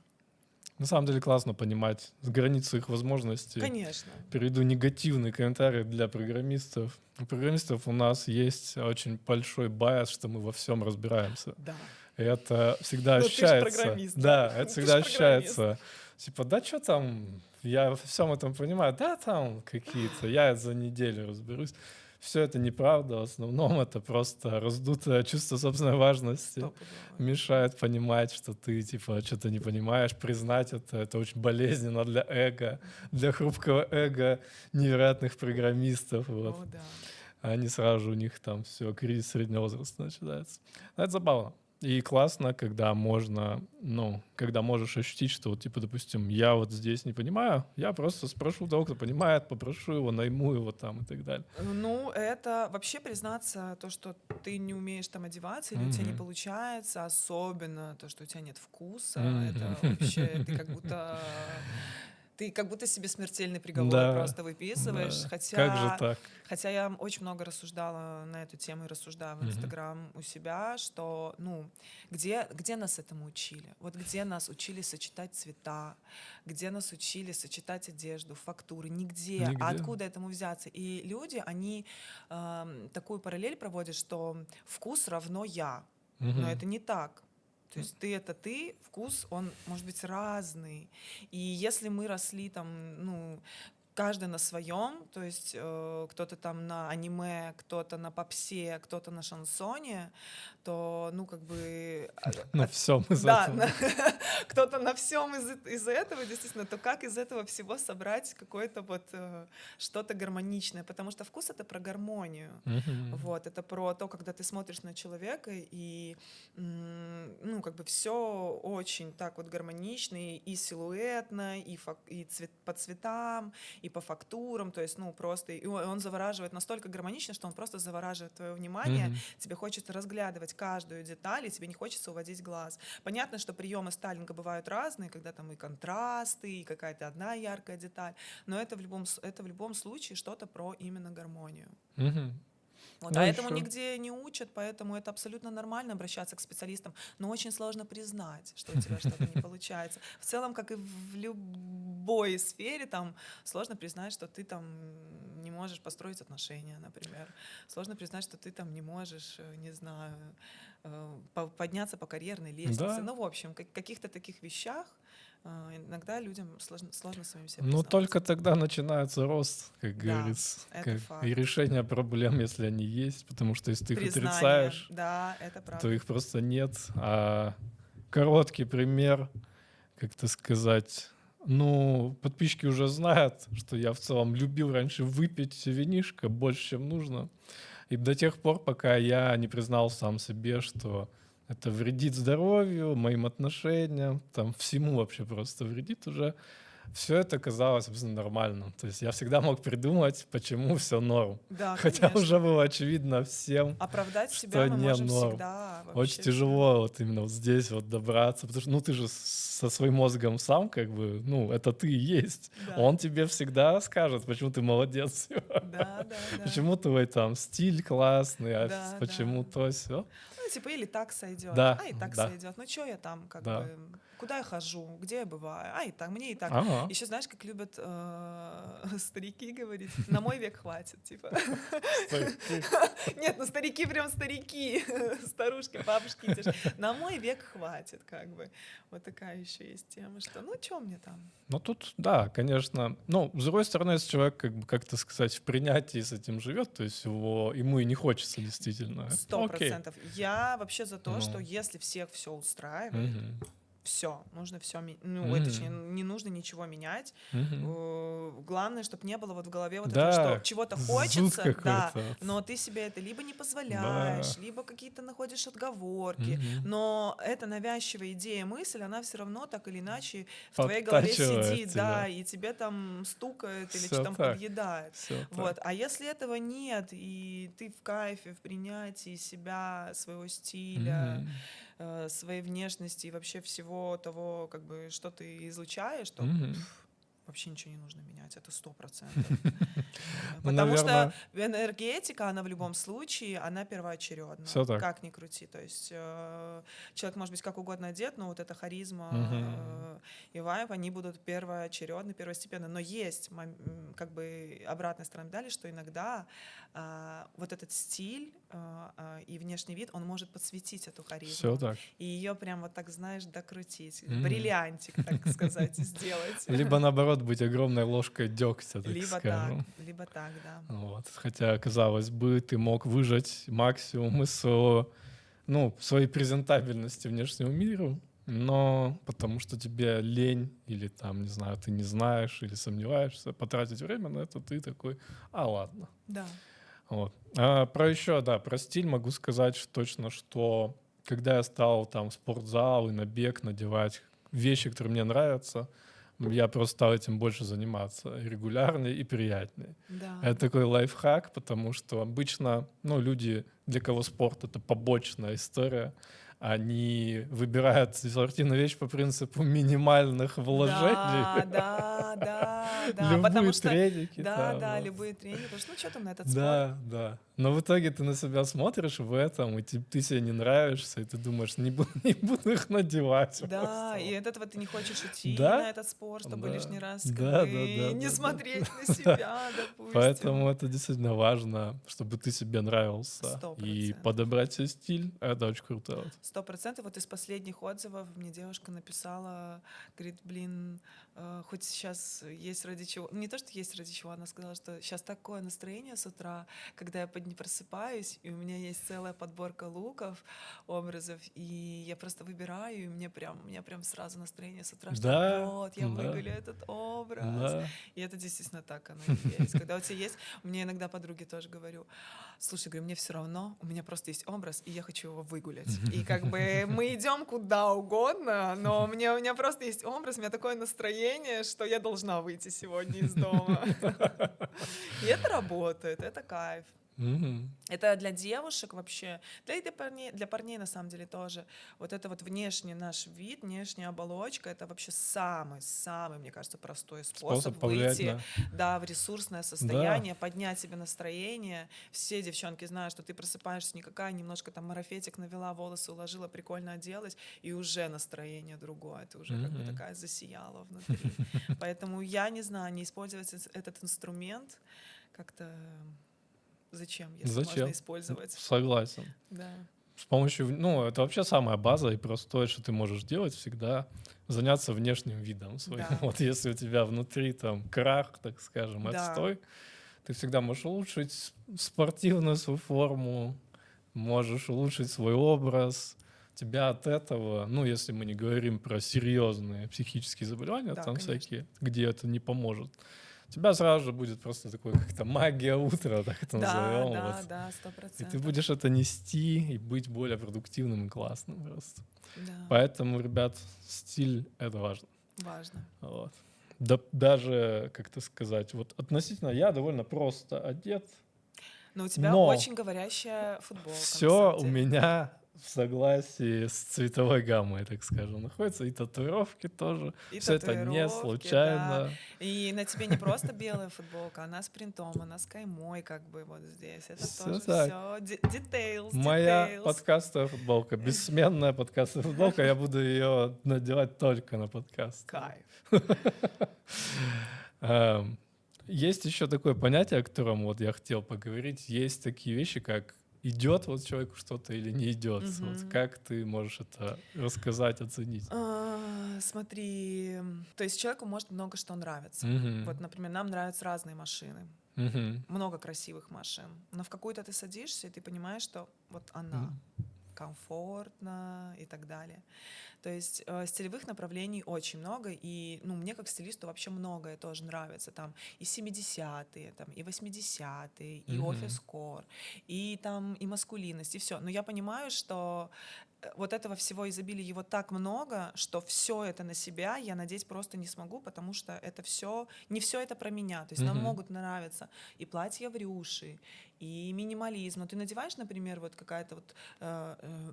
На самом деле классно понимать границы их возможностей. конечно, Приведу негативный комментарий для программистов. У программистов у нас есть очень большой байс, что мы во всем разбираемся. да. И это всегда Но ты же ощущается. программист, да? Да, это Ты всегда же программист. ощущается. Типа, да что там, я во всем этом понимаю. Да, там какие-то, я за неделю разберусь. Все это неправда, в основном это просто раздутое чувство собственной важности. Стопудово. Мешает понимать, что ты, типа, что-то не понимаешь, признать это очень болезненно для эго, для хрупкого эго невероятных программистов, вот. О, да. А они сразу же, у них там все, кризис среднего возраста начинается. Но это забавно. И классно, когда можно, ну, когда можешь ощутить, что, вот, типа, допустим, я вот здесь не понимаю, я просто спрошу того, кто понимает, попрошу его, найму его там и так далее. Ну, это вообще признаться, то, что ты не умеешь там одеваться или у тебя не Мгм. получается, особенно то, что у тебя нет вкуса, Мгм. это вообще ты как будто себе смертельный приговор Да, просто выписываешь. да. Как же Хотя, так? хотя я очень много рассуждала на эту тему и рассуждаю в Мгм. Инстаграм у себя, что, ну, где нас этому учили? Вот где нас учили сочетать цвета, где нас учили сочетать одежду, фактуры, нигде. А Нигде. откуда этому взяться? И люди, они такую параллель проводят, что вкус равно я. Но Мгм. это не так. То есть ты — это ты, вкус, он может быть разный. И если мы росли там, ну, каждый на своем, то есть кто-то там на аниме, кто-то на попсе, кто-то на шансоне, то, ну, как бы, На всем из да, этого. кто-то на всем из этого, действительно, то как из этого всего собрать какое-то вот что-то гармоничное? Потому что вкус — это про гармонию. Мгм. Вот, это про то, когда ты смотришь на человека, и, ну, как бы все очень так вот гармонично, и силуэтно, и по цветам, и и по фактурам, то есть, ну, просто, и он завораживает настолько гармонично, что он просто завораживает твое внимание, Мгм. тебе хочется разглядывать каждую деталь, и тебе не хочется уводить глаз. Понятно, что приемы стайлинга бывают разные, когда там и контрасты, и какая-то одна яркая деталь, но это в любом случае что-то про именно гармонию. Мгм. Вот, Ну, а этому еще. нигде не учат, поэтому это абсолютно нормально обращаться к специалистам, но очень сложно признать, что у тебя что-то не получается. В целом, как и в любой сфере, там сложно признать, что ты там не можешь построить отношения, например. Сложно признать, что ты там не можешь, не знаю, подняться по карьерной лестнице. Да. Ну, в общем, каких-то таких вещах иногда людям сложно самим себе Но только признаваться. тогда начинается рост, как Да, говорится, это как и факт. решение проблем, если они есть, потому что если ты их Признание, отрицаешь, да, это то правда. их просто нет. А короткий пример, как-то сказать, ну, подписчики уже знают, что я в целом любил раньше выпить винишко больше, чем нужно. И до тех пор, пока я не признал сам себе, что это вредит здоровью, моим отношениям, там всему вообще просто вредит уже, все это казалось абсолютно нормальным. То есть я всегда мог придумать, почему все норм. Да, Хотя уже конечно. было очевидно всем, Оправдать себя что мы не можем норм. всегда, Очень вообще всегда. тяжело вот именно вот здесь вот добраться, потому что, ну, ты же со своим мозгом сам как бы, ну, это ты и есть. Да, Он тебе всегда скажет, почему ты молодец, да, да, да, почему твой там стиль классный, а да, почему да. то все. Ну, типа, или так сойдет, Да, а и так да, сойдет. Ну, что я там, как да. бы, куда я хожу, где я бываю, а и так, мне и так. Ага. Еще знаешь, как любят старики говорить, на мой век хватит, типа. Старики. Нет, ну старики прям старики, старушки, бабушки, те ж. На мой век хватит, как бы. Вот такая еще есть тема, что, ну, что мне там? Ну, тут, да, конечно. Ну, с другой стороны, если человек, как бы, как-то сказать, в принятии с этим живет, то есть ему и не хочется действительно, это Сто окей. процентов. Я вообще за то, что Ну, если всех все устраивает, мгм, все, нужно все, ну, точнее, мгм, не нужно ничего менять. мгм. Главное, чтобы не было вот в голове вот этого, что Да, чего-то зуд хочется, да, какой-то. Вот. но ты себе это либо не Да. позволяешь, либо какие-то находишь отговорки. Мгм. Но эта навязчивая идея, мысль, она все равно так или иначе в твоей голове Подтачивает сидит, да, тебя. и тебе там стукает или Все там так, подъедает. все так. Вот. А если этого нет, и ты в кайфе, в принятии себя, своего стиля, Мгм, своей внешности и вообще всего того, как бы, что ты излучаешь, то мгм. вообще ничего не нужно менять, это 100%. Ну, Потому что наверное, энергетика, она в любом случае, она первоочередна, все так. как ни крути. То есть человек может быть как угодно одет, но вот эта харизма Мгм. и вайб, они будут первоочередны, первостепенно. Но есть как бы обратная сторона медали, что иногда вот этот стиль и внешний вид, он может подсветить эту Все харизму. так. И ее прям вот так, знаешь, докрутить, Мгм. бриллиантик, так сказать, сделать. Либо наоборот быть огромной ложкой дегтя, так скажем. Либо так, да. Вот. Хотя, казалось бы, ты мог выжать максимум из своего, ну, своей презентабельности внешнему миру, но потому что тебе лень или там, не знаю, ты не знаешь или сомневаешься, потратить время на это, ты такой, ладно. Да. Вот. А про еще, да, про стиль могу сказать точно, что когда я стал там в спортзал и на бег надевать вещи, которые мне нравятся, я просто стал этим больше заниматься регулярнее и приятнее. Да. Это такой лайфхак, потому что обычно, ну, люди, для кого спорт — это побочная история, они выбирают спортивную вещь по принципу минимальных вложений. Да, да, да, да. Потому Любые что, треники да, там, да, вот. любые тренинги, потому что, ну, что там на этот спорт? Да, да. Но в итоге ты на себя смотришь в этом, и ты себе не нравишься, и ты думаешь, не буду их надевать Да, просто. и Вот. от этого ты не хочешь идти на Да, этот спорт, чтобы да, лишний раз как да, да, бы да, не да, да. смотреть на Да. себя, допустим. Поэтому это действительно важно, чтобы ты себе нравился. Сто И процентов. подобрать себе стиль — это очень круто. Вот. 100%. Вот из последних отзывов мне девушка написала, говорит, блин, хоть сейчас есть ради чего. Не то, что есть ради чего, она сказала, что сейчас такое настроение с утра, когда я сегодня просыпаюсь, и у меня есть целая подборка луков, образов, и я просто выбираю, и у меня прям сразу настроение с утра, что Да, вот, я да, выгулю этот образ. да. И это действительно так оно и есть. Когда у тебя есть, у меня иногда подруги тоже говорю, слушай, говорю, мне все равно, у меня просто есть образ, и я хочу его выгулять. И как бы мы идем куда угодно, но у меня просто есть образ, у меня такое настроение, что я должна выйти сегодня из дома. И это работает, это кайф. Мгм. Это для девушек вообще, да и для парней на самом деле тоже. Вот это вот внешний наш вид, внешняя оболочка, это вообще самый, мне кажется, простой способ Способ повлиять выйти, на... да, в ресурсное Да. состояние, поднять себе настроение. Все девчонки знают, что ты просыпаешься никакая, немножко там марафетик навела, волосы уложила, прикольно оделась, и уже настроение другое, ты уже как бы Мгм. такая засияла внутри. Поэтому я не знаю, не использовать этот инструмент как-то зачем, если можно Зачем? использовать. Согласен. Да, С помощью, ну, это вообще самая база и простое, что ты можешь делать всегда, заняться внешним видом своим. да, Вот если у тебя внутри там крах, так скажем, да, отстой, ты всегда можешь улучшить спортивную свою форму, можешь улучшить свой образ. Тебя от этого, ну, если мы не говорим про серьезные психические заболевания, да, там конечно. всякие, где это не поможет, у тебя сразу же будет просто такой как-то магия утра, так это Да, назовем, вот. да, да, И ты 100%. будешь это нести и быть более продуктивным и классным просто. Да, Поэтому, ребят, стиль — это важно. важно. Вот. Да, даже, как это сказать, вот относительно я довольно просто одет, Но у тебя но очень говорящая футболка, на все самом у деле. меня в согласии с цветовой гаммой, так скажем, находится. И татуировки тоже. И Все это не татуировки, да. случайно. И на тебе не просто белая футболка, она с принтом, она с каймой как бы вот здесь. Это Все тоже так. все details, Моя details. подкастовая футболка, бессменная подкастовая футболка, я буду ее надевать только на подкаст. Кайф. Эм, Есть еще такое понятие, о котором вот я хотел поговорить. Есть такие вещи, как идет вот человеку что-то или не идет. Вот Мгм. как ты можешь это рассказать, оценить? Смотри, то есть человеку может много что нравиться. Вот, Мгм. например, нам нравятся разные машины, Мгм. много красивых машин, но в какую-то ты садишься, и ты понимаешь, что вот она М. комфортно и так далее. То есть стилевых направлений очень много, и ну, мне как стилисту вообще многое тоже нравится. Там и 70-е, там, и 80-е, и Мгм. офис-кор, и там и маскулинность, и все. Но я понимаю, что вот этого всего изобилия, его так много, что все это на себя я надеть просто не смогу, потому что это все, не все это про меня. То есть нам Мгм. могут нравиться и платья в рюши, и минимализм. Но ты надеваешь, например, вот какая-то вот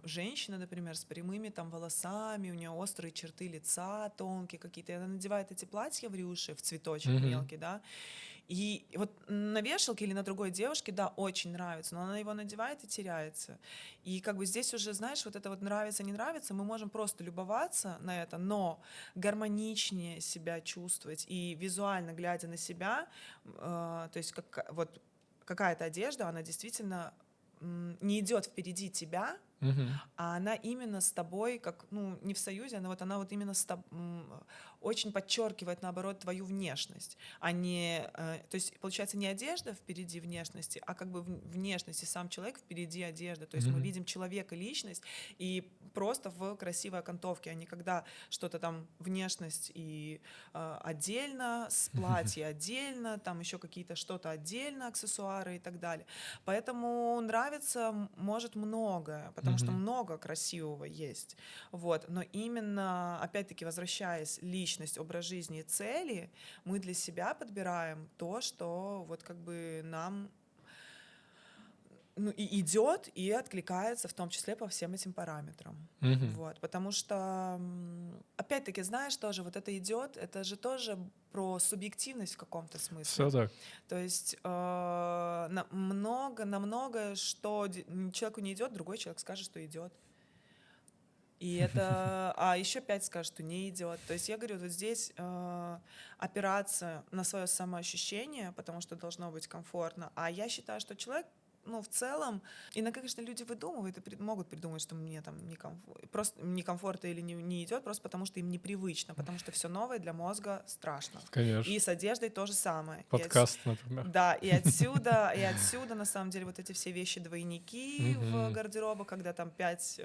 женщина, например, с прямыми там волосами, у нее острые черты лица, тонкие какие-то, и она надевает эти платья в рюши, в цветочек Мгм. мелкий, да, и вот на вешалке или на другой девушке, да, очень нравится, но она его надевает и теряется. И как бы здесь уже, знаешь, вот это вот нравится, не нравится, мы можем просто любоваться на это, но гармоничнее себя чувствовать и визуально глядя на себя, то есть как, вот какая-то одежда, она действительно не идет впереди тебя, Мгм. а она именно с тобой, как, ну, не в союзе, она вот именно очень подчеркивает, наоборот, твою внешность, а не, то есть, получается, не одежда впереди внешности, а как бы внешность и сам человек впереди одежды, то есть мы Мгм. видим человека, личность, и просто в красивой окантовке, а не когда что-то там внешность и отдельно, с платья отдельно, там еще какие-то что-то отдельно, аксессуары и так далее. Поэтому нравится может многое, потому что Мгм. много красивого есть. Вот. Но именно, опять-таки, возвращаясь, личность, образ жизни и цели, мы для себя подбираем то, что вот как бы нам ну, и идет, и откликается в том числе по всем этим параметрам. Мгм. Вот, потому что, опять-таки, знаешь, тоже вот это идет, это же тоже про субъективность в каком-то смысле. Все так. То есть на многое, что человеку не идет, другой человек скажет, что идет. И это, а еще 5 скажут, что не идет. То есть я говорю, вот здесь опираться на свое самоощущение, потому что должно быть комфортно. А я считаю, что человек ну, в целом, иногда, конечно, люди выдумывают и могут придумать, что мне там просто некомфортно или не идет, просто потому что им непривычно, потому что все новое для мозга страшно. Конечно. И с одеждой то же самое. Подкаст, например. Да, и отсюда, на самом деле, вот эти все вещи-двойники в гардеробе, когда там 5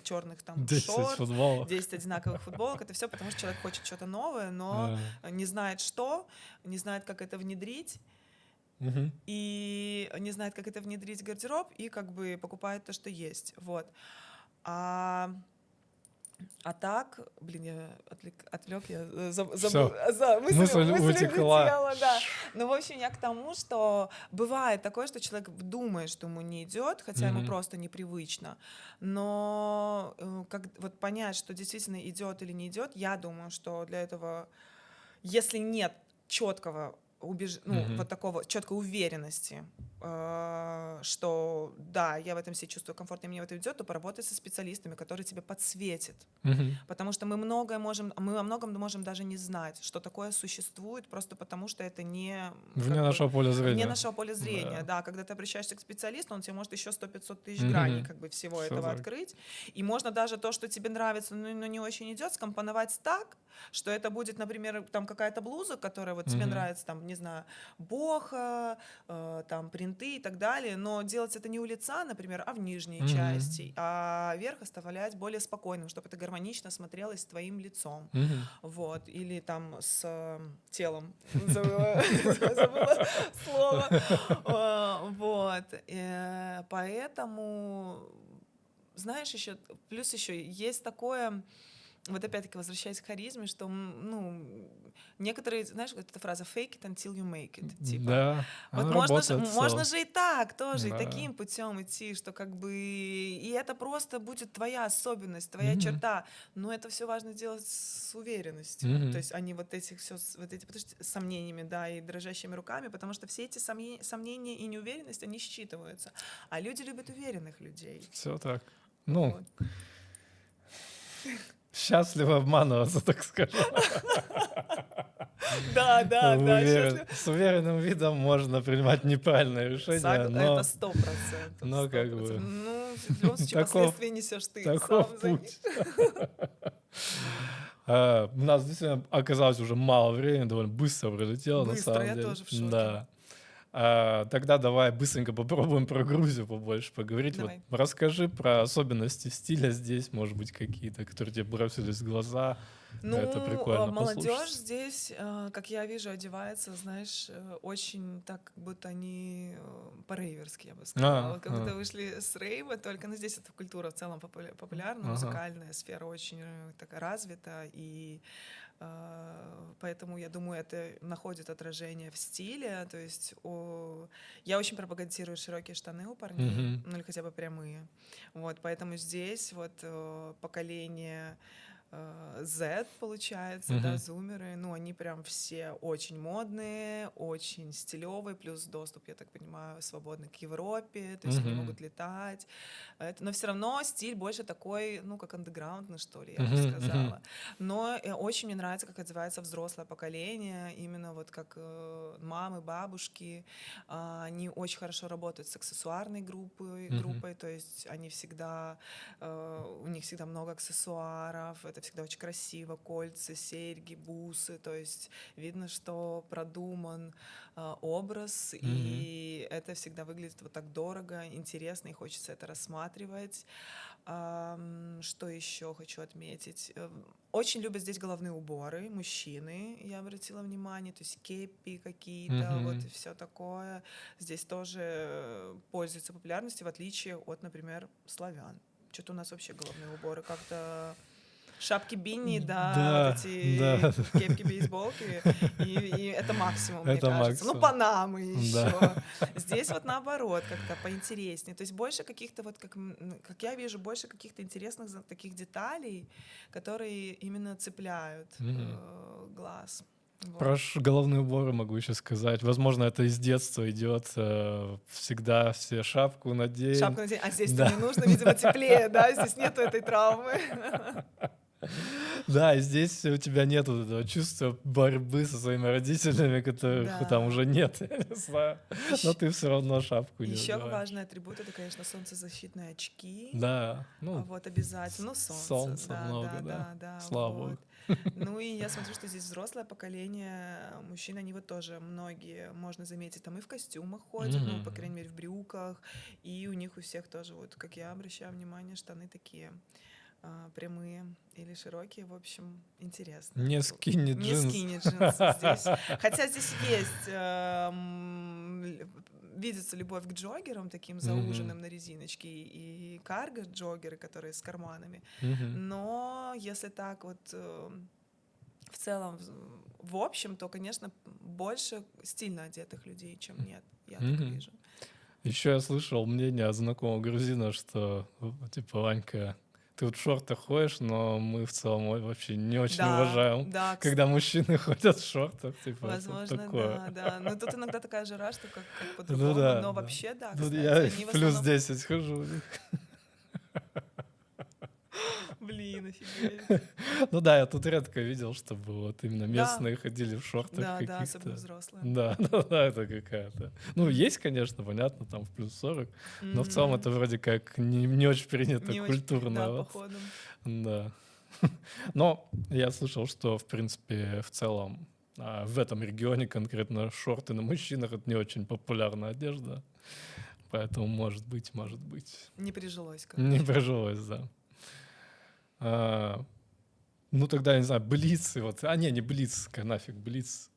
черных там 10 шорт, футболок. 10 одинаковых футболок, это все потому, что человек хочет что-то новое, но не знает что, не знает, как это внедрить, и не знает, как это внедрить в гардероб, и как бы покупает то, что есть. Вот. А так, блин, я отвлек, я Мысль мысль утекла. улетела, да. Ну, в общем, я к тому, что бывает такое, что человек думает, что ему не идет, хотя ему просто непривычно. Но как вот понять, что действительно идет или не идет, я думаю, что для этого, если нет четкого вот такого четкой уверенности, что да, я в этом себя чувствую комфортно, и мне в этом идет, то поработай со специалистами, которые тебе подсветят. Потому что мы во многом можем даже не знать, что такое существует, просто потому что это не... Вне нашего поля зрения. Вне нашего поля зрения, да. Когда ты обращаешься к специалисту, он тебе может еще 100-500 тысяч граней как бы всего Всё этого так. открыть. И можно даже то, что тебе нравится, но не очень идет, скомпоновать так, что это будет, например, там какая-то блуза, которая вот тебе нравится, там, не знаю, боха, там, принты и так далее, но делать это не у лица, например, а в нижней части, а верх оставлять более спокойным, чтобы это гармонично смотрелось с твоим лицом. Вот. Или там с телом. Забыла слово. Вот. Поэтому, знаешь, еще, плюс еще есть такое, вот опять-таки возвращаясь к харизме, что, ну, некоторые, знаешь, вот эта фраза «fake it until you make it», типа. Да, вот она можно же и так тоже, Да. и таким путем идти, что как бы, и это просто будет твоя особенность, твоя черта, но это все важно делать с уверенностью, то есть а не вот эти сомнениями, да, и дрожащими руками, потому что все эти сомнения и неуверенность, они считываются, а люди любят уверенных людей. Все так. Ну, Вот. счастливо обманываться, так скажем. Да. С уверенным видом можно принимать неправильное решение, но... Это 100%. Но как бы... Ну, в любом случае, последствия несешь ты Таков сам за них. путь. У нас действительно оказалось уже мало времени, довольно быстро пролетело, на самом деле. Быстро, я тоже в шоке. Да. Тогда давай быстренько попробуем про Грузию побольше поговорить. Вот Давай. расскажи про особенности стиля здесь, может быть, какие-то, которые тебе бросились в глаза. Ну, Это прикольно молодежь послушать. здесь, как я вижу, одевается, знаешь, очень так, как будто они по-рейверски, я бы сказала. Вот как будто вышли с рейва, только, ну, здесь эта культура в целом популярна, музыкальная сфера очень такая развита, и поэтому, я думаю, это находит отражение в стиле. То есть я очень пропагандирую широкие штаны у парней, ну или хотя бы прямые. Вот, поэтому здесь вот поколение Z, получается, да, зумеры, ну, они прям все очень модные, очень стилевые, плюс доступ, я так понимаю, свободный к Европе, то есть они могут летать. Но все равно стиль больше такой, ну, как андеграундный, что ли, я бы сказала. Но очень мне нравится, как отзывается взрослое поколение, именно вот как мамы, бабушки, они очень хорошо работают с аксессуарной группой, то есть они всегда, у них всегда много аксессуаров, это всегда очень красиво, кольца, серьги, бусы, то есть видно, что продуман образ, и это всегда выглядит вот так дорого, интересно, и хочется это рассматривать. Что еще хочу отметить? Очень любят здесь головные уборы, мужчины, я обратила внимание, то есть кепи какие-то, вот и все такое. Здесь тоже пользуются популярностью, в отличие от, например, славян. Что-то у нас вообще головные уборы как-то... Шапки бинни, да, вот эти кепки-бейсболки, и это максимум, мне Это кажется. Ну, максимум. панамы еще. Да. Здесь вот наоборот, как-то поинтереснее. То есть больше каких-то, вот как я вижу, больше каких-то интересных таких деталей, которые именно цепляют глаз. Вот. Про головные уборы могу еще сказать. Возможно, это из детства идет. Всегда все шапку надень. Шапку надень, а здесь-то не нужно, видимо, теплее, да? Здесь нету этой травмы. Да, и здесь у тебя нет вот этого чувства борьбы со своими родителями, которых там Да. уже нет, я не знаю. Но ты все равно шапку не Еще надеваешь. важный атрибут — это, конечно, солнцезащитные очки. Да, ну, Вот обязательно. Ну, солнце, солнца да, много, да, да. да, да, Слава богу. вот. Ну и я смотрю, что здесь взрослое поколение мужчин, они вот тоже многие, можно заметить, там и в костюмах ходят, ну, по Мгм. крайней мере, в брюках, и у них у всех тоже, вот, как я обращаю внимание, штаны такие прямые или широкие, в общем, интересно. Не скини Не джинс. скини джинсы здесь. Хотя здесь есть, видится любовь к джоггерам, таким Мгм. зауженным на резиночке, и карго-джогеры, которые с карманами. Мгм. Но если так вот в целом, в общем, то, конечно, больше стильно одетых людей, чем нет. Я так Мгм. вижу. Еще я слышал мнение от знакомого грузина, что типа, Ванька, ты вот в шортах ходишь, но мы в целом вообще не очень Да, уважаем, да, когда мужчины ходят в шортах, типа, это возможно, такое. да, да. Но тут иногда такая жара, что как Ну по-другому. да, Но да. вообще, да, Тут кстати, я они в плюс основном... 10 хожу у них. Блин, офигеть. Ну да, я тут редко видел, чтобы вот именно Да, местные ходили в шортах да, да, особенно каких-то. взрослые. Да, ну да, это какая-то. Ну, Мгм. есть, конечно, понятно, там в плюс 40, но в целом Мгм. это вроде как не очень принято Не очень, да, культурно. Вот. походу. Да. Но я слышал, что, в принципе, в целом в этом регионе конкретно шорты на мужчинах — это не очень популярная одежда. Поэтому, может быть, может быть. Не прижилось, Не короче. прижилось, да. А, Ну, тогда, я не знаю, Блиц, и вот, не Блиц, нафиг Блиц,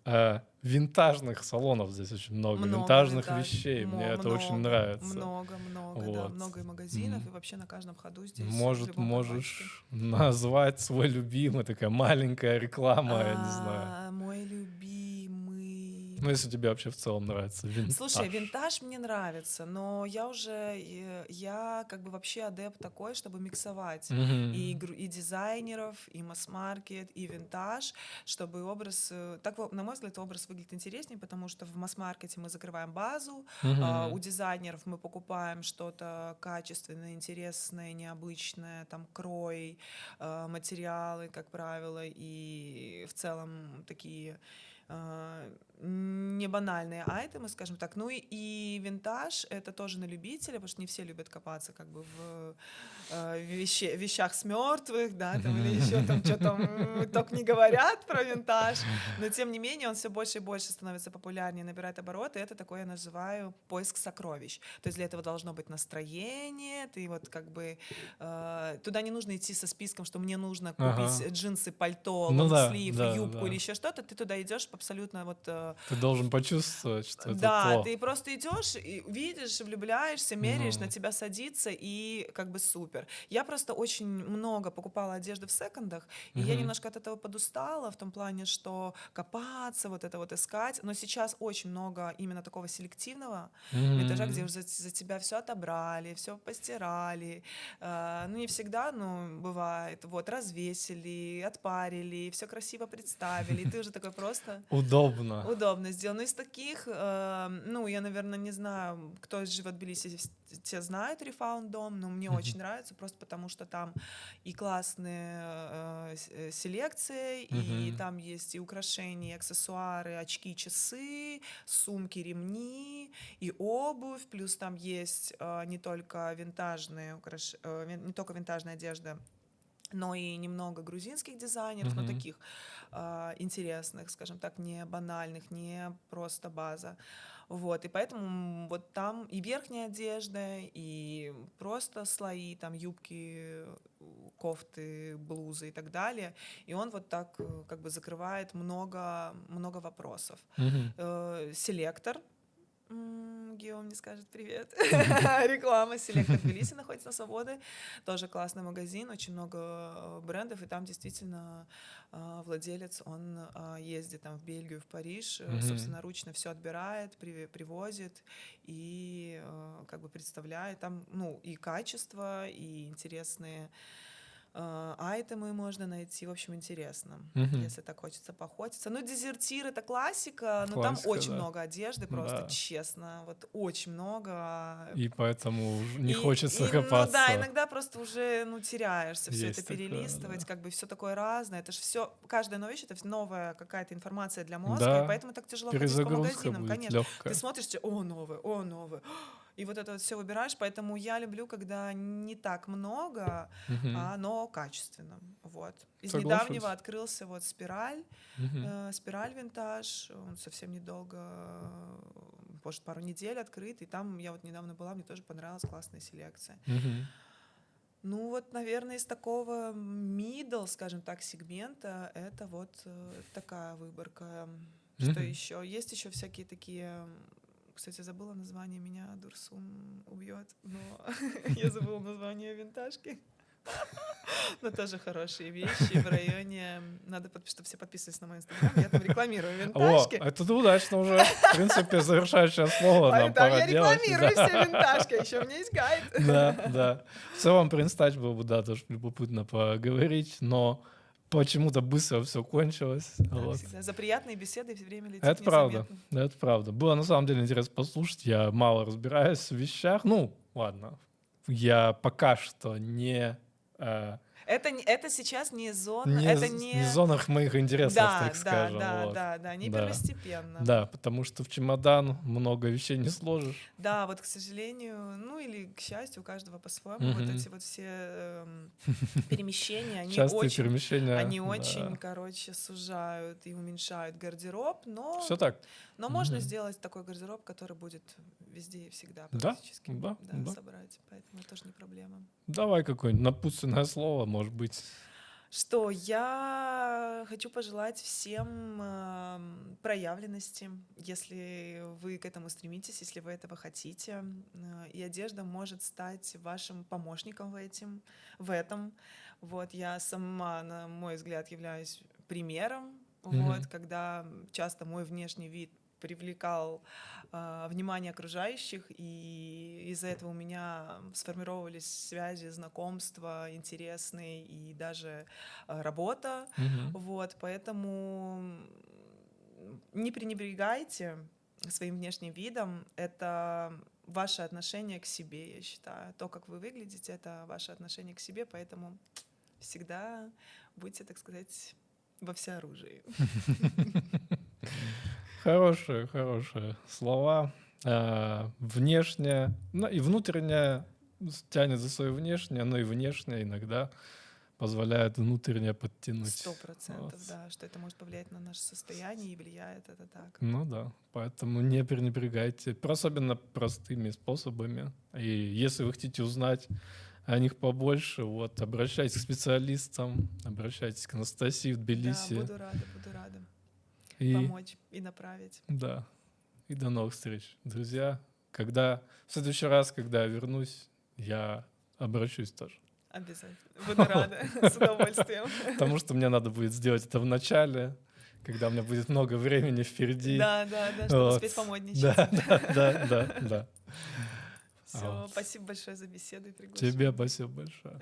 винтажных салонов здесь очень много, Много винтажных винтаж, вещей, мне это очень много, нравится, много, много, да, вот. много и магазинов, и М, вообще на каждом ходу здесь, в Может, любом подвальчике. можешь назвать свой любимый, такая маленькая реклама, я не знаю. Мой любимый. Ну, если тебе вообще в целом нравится Слушай, винтаж. винтаж мне нравится, но я уже, я как бы вообще адепт такой, чтобы миксовать Мгм. и дизайнеров, и масс-маркет, и винтаж, чтобы образ, так, на мой взгляд, образ выглядит интереснее, потому что в масс-маркете мы закрываем базу, у Мгм. дизайнеров мы покупаем что-то качественное, интересное, необычное, там крой, материалы, как правило, и в целом такие не банальные айтемы, скажем так. Ну и винтаж — это тоже на любителя, потому что не все любят копаться как бы в вещах с мертвых, да, там, или еще там что-то только не говорят про винтаж, но тем не менее он все больше и больше становится популярнее, набирает обороты. Это такое я называю поиск сокровищ. То есть для этого должно быть настроение, ты вот как бы туда не нужно идти со списком, что мне нужно купить Ага. джинсы, пальто, Ну да, лонгслив, да, юбку или да. еще что-то, ты туда идешь абсолютно вот Ты должен почувствовать, что это да, то. ты просто идешь и видишь, влюбляешься, меряешь, на Ну. тебя садится и как бы супер. Я просто очень много покупала одежды в секондах, и я Мгм. немножко от этого подустала в том плане, что копаться, вот это вот искать. Но сейчас очень много именно такого селективного винтажа, где Мгм. уже за тебя все отобрали, все постирали. Ну, не всегда, но бывает. Вот, развесили, отпарили, все красиво представили. И ты уже такой просто Удобно. удобно сделано. Из таких, ну, я, наверное, не знаю, кто живет в Тбилиси, те знают Refound дом, но мне Мгм. очень нравится, просто потому что там и классные селекции, и Мгм. там есть и украшения, и аксессуары, очки, часы, сумки, ремни, и обувь, плюс там есть не только не только винтажная одежда, но и немного грузинских дизайнеров, но Мгм. таких интересных, скажем так, не банальных, не просто база. Вот, и поэтому вот там и верхняя одежда, и просто слои, там юбки, кофты, блузы и так далее. И он вот так как бы закрывает много, много вопросов. Мгм. Селектор, Гео мне скажет привет. Реклама. Селектор Тбилиси находится на Свободы. Тоже классный магазин, очень много брендов. И там действительно владелец, он ездит там в Бельгию, в Париж, Мгм. собственноручно все отбирает, привозит и как бы представляет. Там, ну, и качество, и интересные айтемы можно найти. В общем, интересно, Мгм. если так хочется поохотиться. Ну, дезертир — это классика, но там Классика, очень да. много одежды, просто Да. честно, вот очень много. И поэтому не И, хочется ну да, копаться. иногда просто уже, ну, теряешься, все это Есть такое, перелистывать, да. как бы все такое разное. Это же все, каждая новая вещь — это новая какая-то информация для мозга, и Да, поэтому так тяжело ходить по перезагрузка магазинам, будет конечно. Ты легкая. смотришь, о, новое, и вот это вот все выбираешь, поэтому я люблю, когда не так много, но качественно. Вот. Из недавнего Соглашусь. открылся вот спираль, Мгм. спираль винтаж, он совсем недолго, может, пару недель открыт, и там я вот недавно была, мне тоже понравилась классная селекция. Мгм. Ну вот, наверное, из такого middle, скажем так, сегмента это вот такая выборка. Что Мгм. еще? Есть еще всякие такие... Кстати, забыла название, меня Дурсум убьет, но я забыла название винтажки. Но тоже хорошие вещи в районе... Надо, чтобы все подписывались на мой инстаграм, я там рекламирую О, винтажки. это удачно уже. В принципе, завершающее слово нам Там пора я делать. рекламирую все винтажки, а еще у меня есть гайд. Да, да. В целом про инстач было бы, да, тоже любопытно поговорить, но почему-то быстро все кончилось. Так Вот. всегда. За приятные беседы время летит Это правда, незаметно. это правда. Было на самом деле интересно послушать. Я мало разбираюсь в вещах. Ну, ладно. Я пока что не, э, Это сейчас не зона, не, это не в не... зонах моих интересов, Да, так да, скажем. да, Вот. да, да, не Да. первостепенно. Да, потому что в чемодан много вещей не сложишь. Да, вот, к сожалению, ну или к счастью, у каждого по-своему, вот Мгм. эти вот все перемещения, Частые перемещения, они очень, да. короче, сужают и уменьшают гардероб, Все так. но можно Мгм. сделать такой гардероб, который будет везде и всегда Да, практически, да, да, да. собрать, поэтому это тоже не проблема. Давай какое-нибудь напутственное слово, может быть. Что я хочу пожелать всем проявленности, если вы к этому стремитесь, если вы этого хотите. И одежда может стать вашим помощником в этом. Вот я сама, на мой взгляд, являюсь примером. Вот, Мгм. когда часто мой внешний вид привлекал внимание окружающих, и из-за этого у меня сформировались связи, знакомства интересные и даже работа. Мгм. Вот, поэтому не пренебрегайте своим внешним видом. Это ваше отношение к себе, я считаю. То, как вы выглядите, это ваше отношение к себе, поэтому всегда будьте, так сказать, во всеоружии. Хорошие, хорошие слова. Внешне, ну и внутреннее тянет за свое внешнее, но и внешнее иногда позволяет внутреннее подтянуть. 100%, Вот. да, что это может повлиять на наше состояние и влияет это так. Ну да, поэтому не пренебрегайте, особенно простыми способами. И если вы хотите узнать о них побольше, вот, обращайтесь к специалистам, обращайтесь к Анастасии в Да, Тбилиси. буду рада И помочь и направить. да, и до новых встреч, друзья. Когда в следующий раз, когда я вернусь, я обращусь тоже. Обязательно. Буду рада, с удовольствием. Потому что мне надо будет сделать это в начале, когда у меня будет много времени впереди. Да, чтобы Вот. успеть помодничать. Да. Вот. Все, спасибо большое за беседу и Тебе приглашение. спасибо большое.